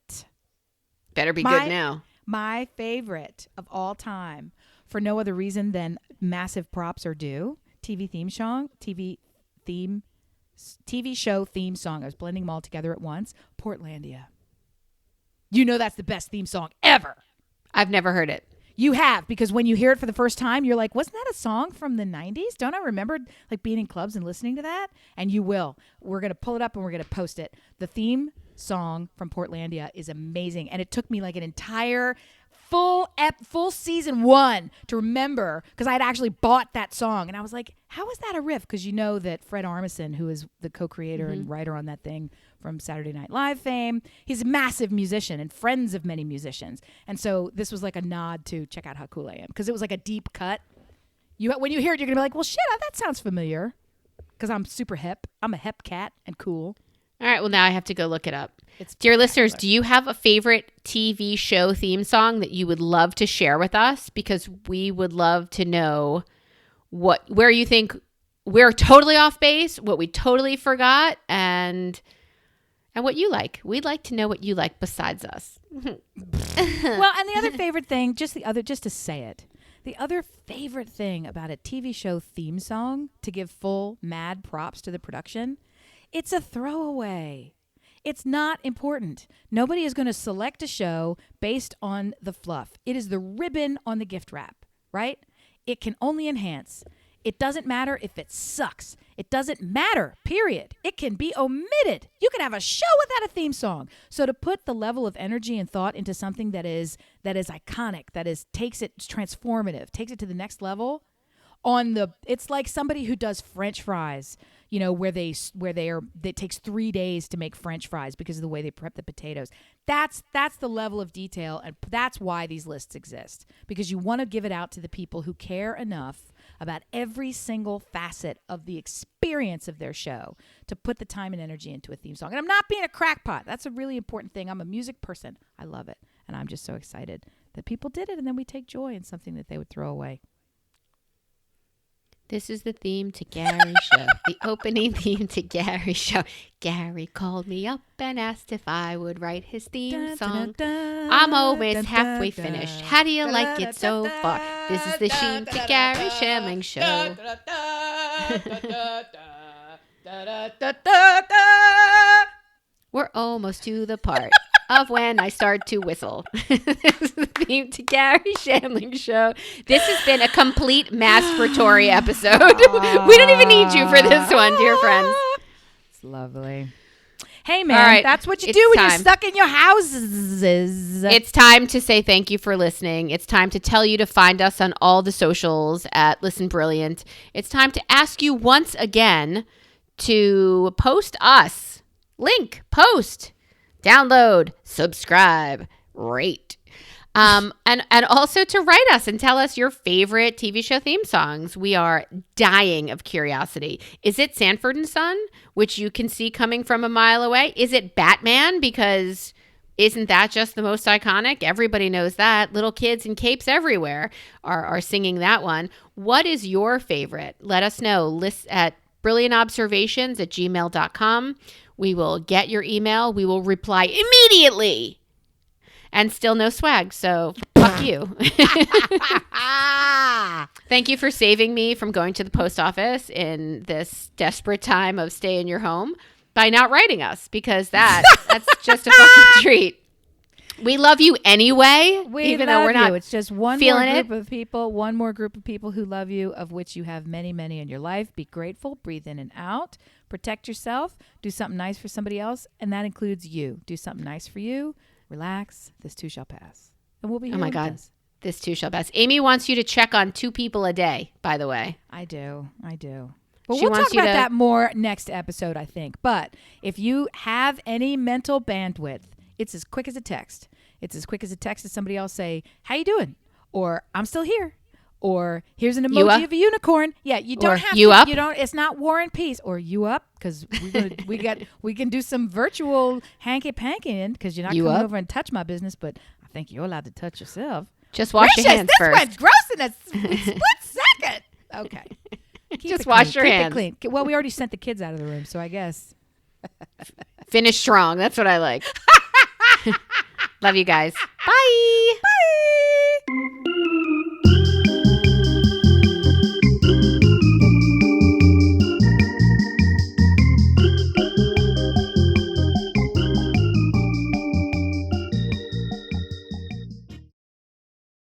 [SPEAKER 2] forgot.
[SPEAKER 1] Better be good now.
[SPEAKER 2] My favorite of all time, for no other reason than massive props are due, TV show theme song. I was blending them all together at once. Portlandia. You know that's the best theme song ever.
[SPEAKER 1] I've never heard it.
[SPEAKER 2] You have, because when you hear it for the first time, you're like, wasn't that a song from the 90s? Don't I remember like being in clubs and listening to that? And you will. We're going to pull it up and we're going to post it. The theme song from Portlandia is amazing. And it took me like an entire full season 1 to remember, because I'd actually bought that song. And I was like, how is that a riff? Because you know that Fred Armisen, who is the co-creator and writer on that thing from Saturday Night Live fame, he's a massive musician and friends of many musicians. And so this was like a nod to check out how cool I am, because it was like a deep cut. When you hear it, you're going to be like, well, shit, that sounds familiar, because I'm super hip. I'm a hip cat and cool.
[SPEAKER 1] All right, well, now I have to go look it up. Dear listeners, do you have a favorite TV show theme song that you would love to share with us? Because we would love to know where you think we're totally off base, what we totally forgot, and what you like. We'd like to know what you like besides us.
[SPEAKER 2] Well, and the other favorite thing, just to say it, the other favorite thing about a TV show theme song, to give full mad props to the production, it's a throwaway. It's not important. Nobody is going to select a show based on the fluff. It is the ribbon on the gift wrap, right? It can only enhance. It doesn't matter if it sucks. It doesn't matter, period. It can be omitted. You can have a show without a theme song. So to put the level of energy and thought into something that is iconic, takes it transformative, takes it to the next level, it's like somebody who does French fries, where it takes 3 days to make French fries because of the way they prep the potatoes. That's the level of detail, and that's why these lists exist, because you want to give it out to the people who care enough about every single facet of the experience of their show to put the time and energy into a theme song. And I'm not being a crackpot. That's a really important thing. I'm a music person. I love it. And I'm just so excited that people did it, and then we take joy in something that they would throw away.
[SPEAKER 1] This is the theme to Gary's show, the opening theme to Gary's show. Gary called me up and asked if I would write his theme song. I'm always halfway finished. How do you like it so far? This is the theme to Gary Shamling show. We're almost to the part of when I start to whistle. This is the theme to Gary Shamling show. This has been a complete masturbatory episode. We don't even need you for this one, dear friends.
[SPEAKER 2] It's lovely. Hey, man, right, that's what you do when you're stuck in your houses.
[SPEAKER 1] It's time to say thank you for listening. It's time to tell you to find us on all the socials at Listen Brilliant. It's time to ask you once again to post us. Link, post, download, subscribe, rate. And also to write us and tell us your favorite TV show theme songs. We are dying of curiosity. Is it Sanford and Son, which you can see coming from a mile away? Is it Batman? Because isn't that just the most iconic? Everybody knows that. Little kids in capes everywhere are singing that one. What is your favorite? Let us know. List at brilliantobservations@gmail.com. We will get your email. We will reply immediately. And still no swag, so fuck you. Thank you for saving me from going to the post office in this desperate time of stay in your home by not writing us, because that's just a fucking treat. We love you anyway, even though we're not.
[SPEAKER 2] It's just one more group of people who love you, of which you have many, many in your life. Be grateful, breathe in and out, protect yourself, do something nice for somebody else, and that includes you. Do something nice for you. Relax. This too shall pass. And we'll be here.
[SPEAKER 1] Oh my God. This too shall pass. Amy wants you to check on 2 people a day, by the way.
[SPEAKER 2] I do. But we'll talk about that more next episode, I think. But if you have any mental bandwidth, it's as quick as a text. It's as quick as a text to somebody else say, how you doing? Or I'm still here. Or here's an emoji of a unicorn. Yeah, you don't have
[SPEAKER 1] you
[SPEAKER 2] to.
[SPEAKER 1] Up?
[SPEAKER 2] You don't. It's not War and Peace. Or you up? Because we can do some virtual hanky pankying, because you're not coming over and touch my business. But I think you're allowed to touch yourself.
[SPEAKER 1] Just wash your hands first.
[SPEAKER 2] This went gross in a split second. Okay.
[SPEAKER 1] Just wash your hands.
[SPEAKER 2] Keep it clean. Well, we already sent the kids out of the room, so I guess.
[SPEAKER 1] Finish strong. That's what I like. Love you guys. Bye.
[SPEAKER 2] Bye.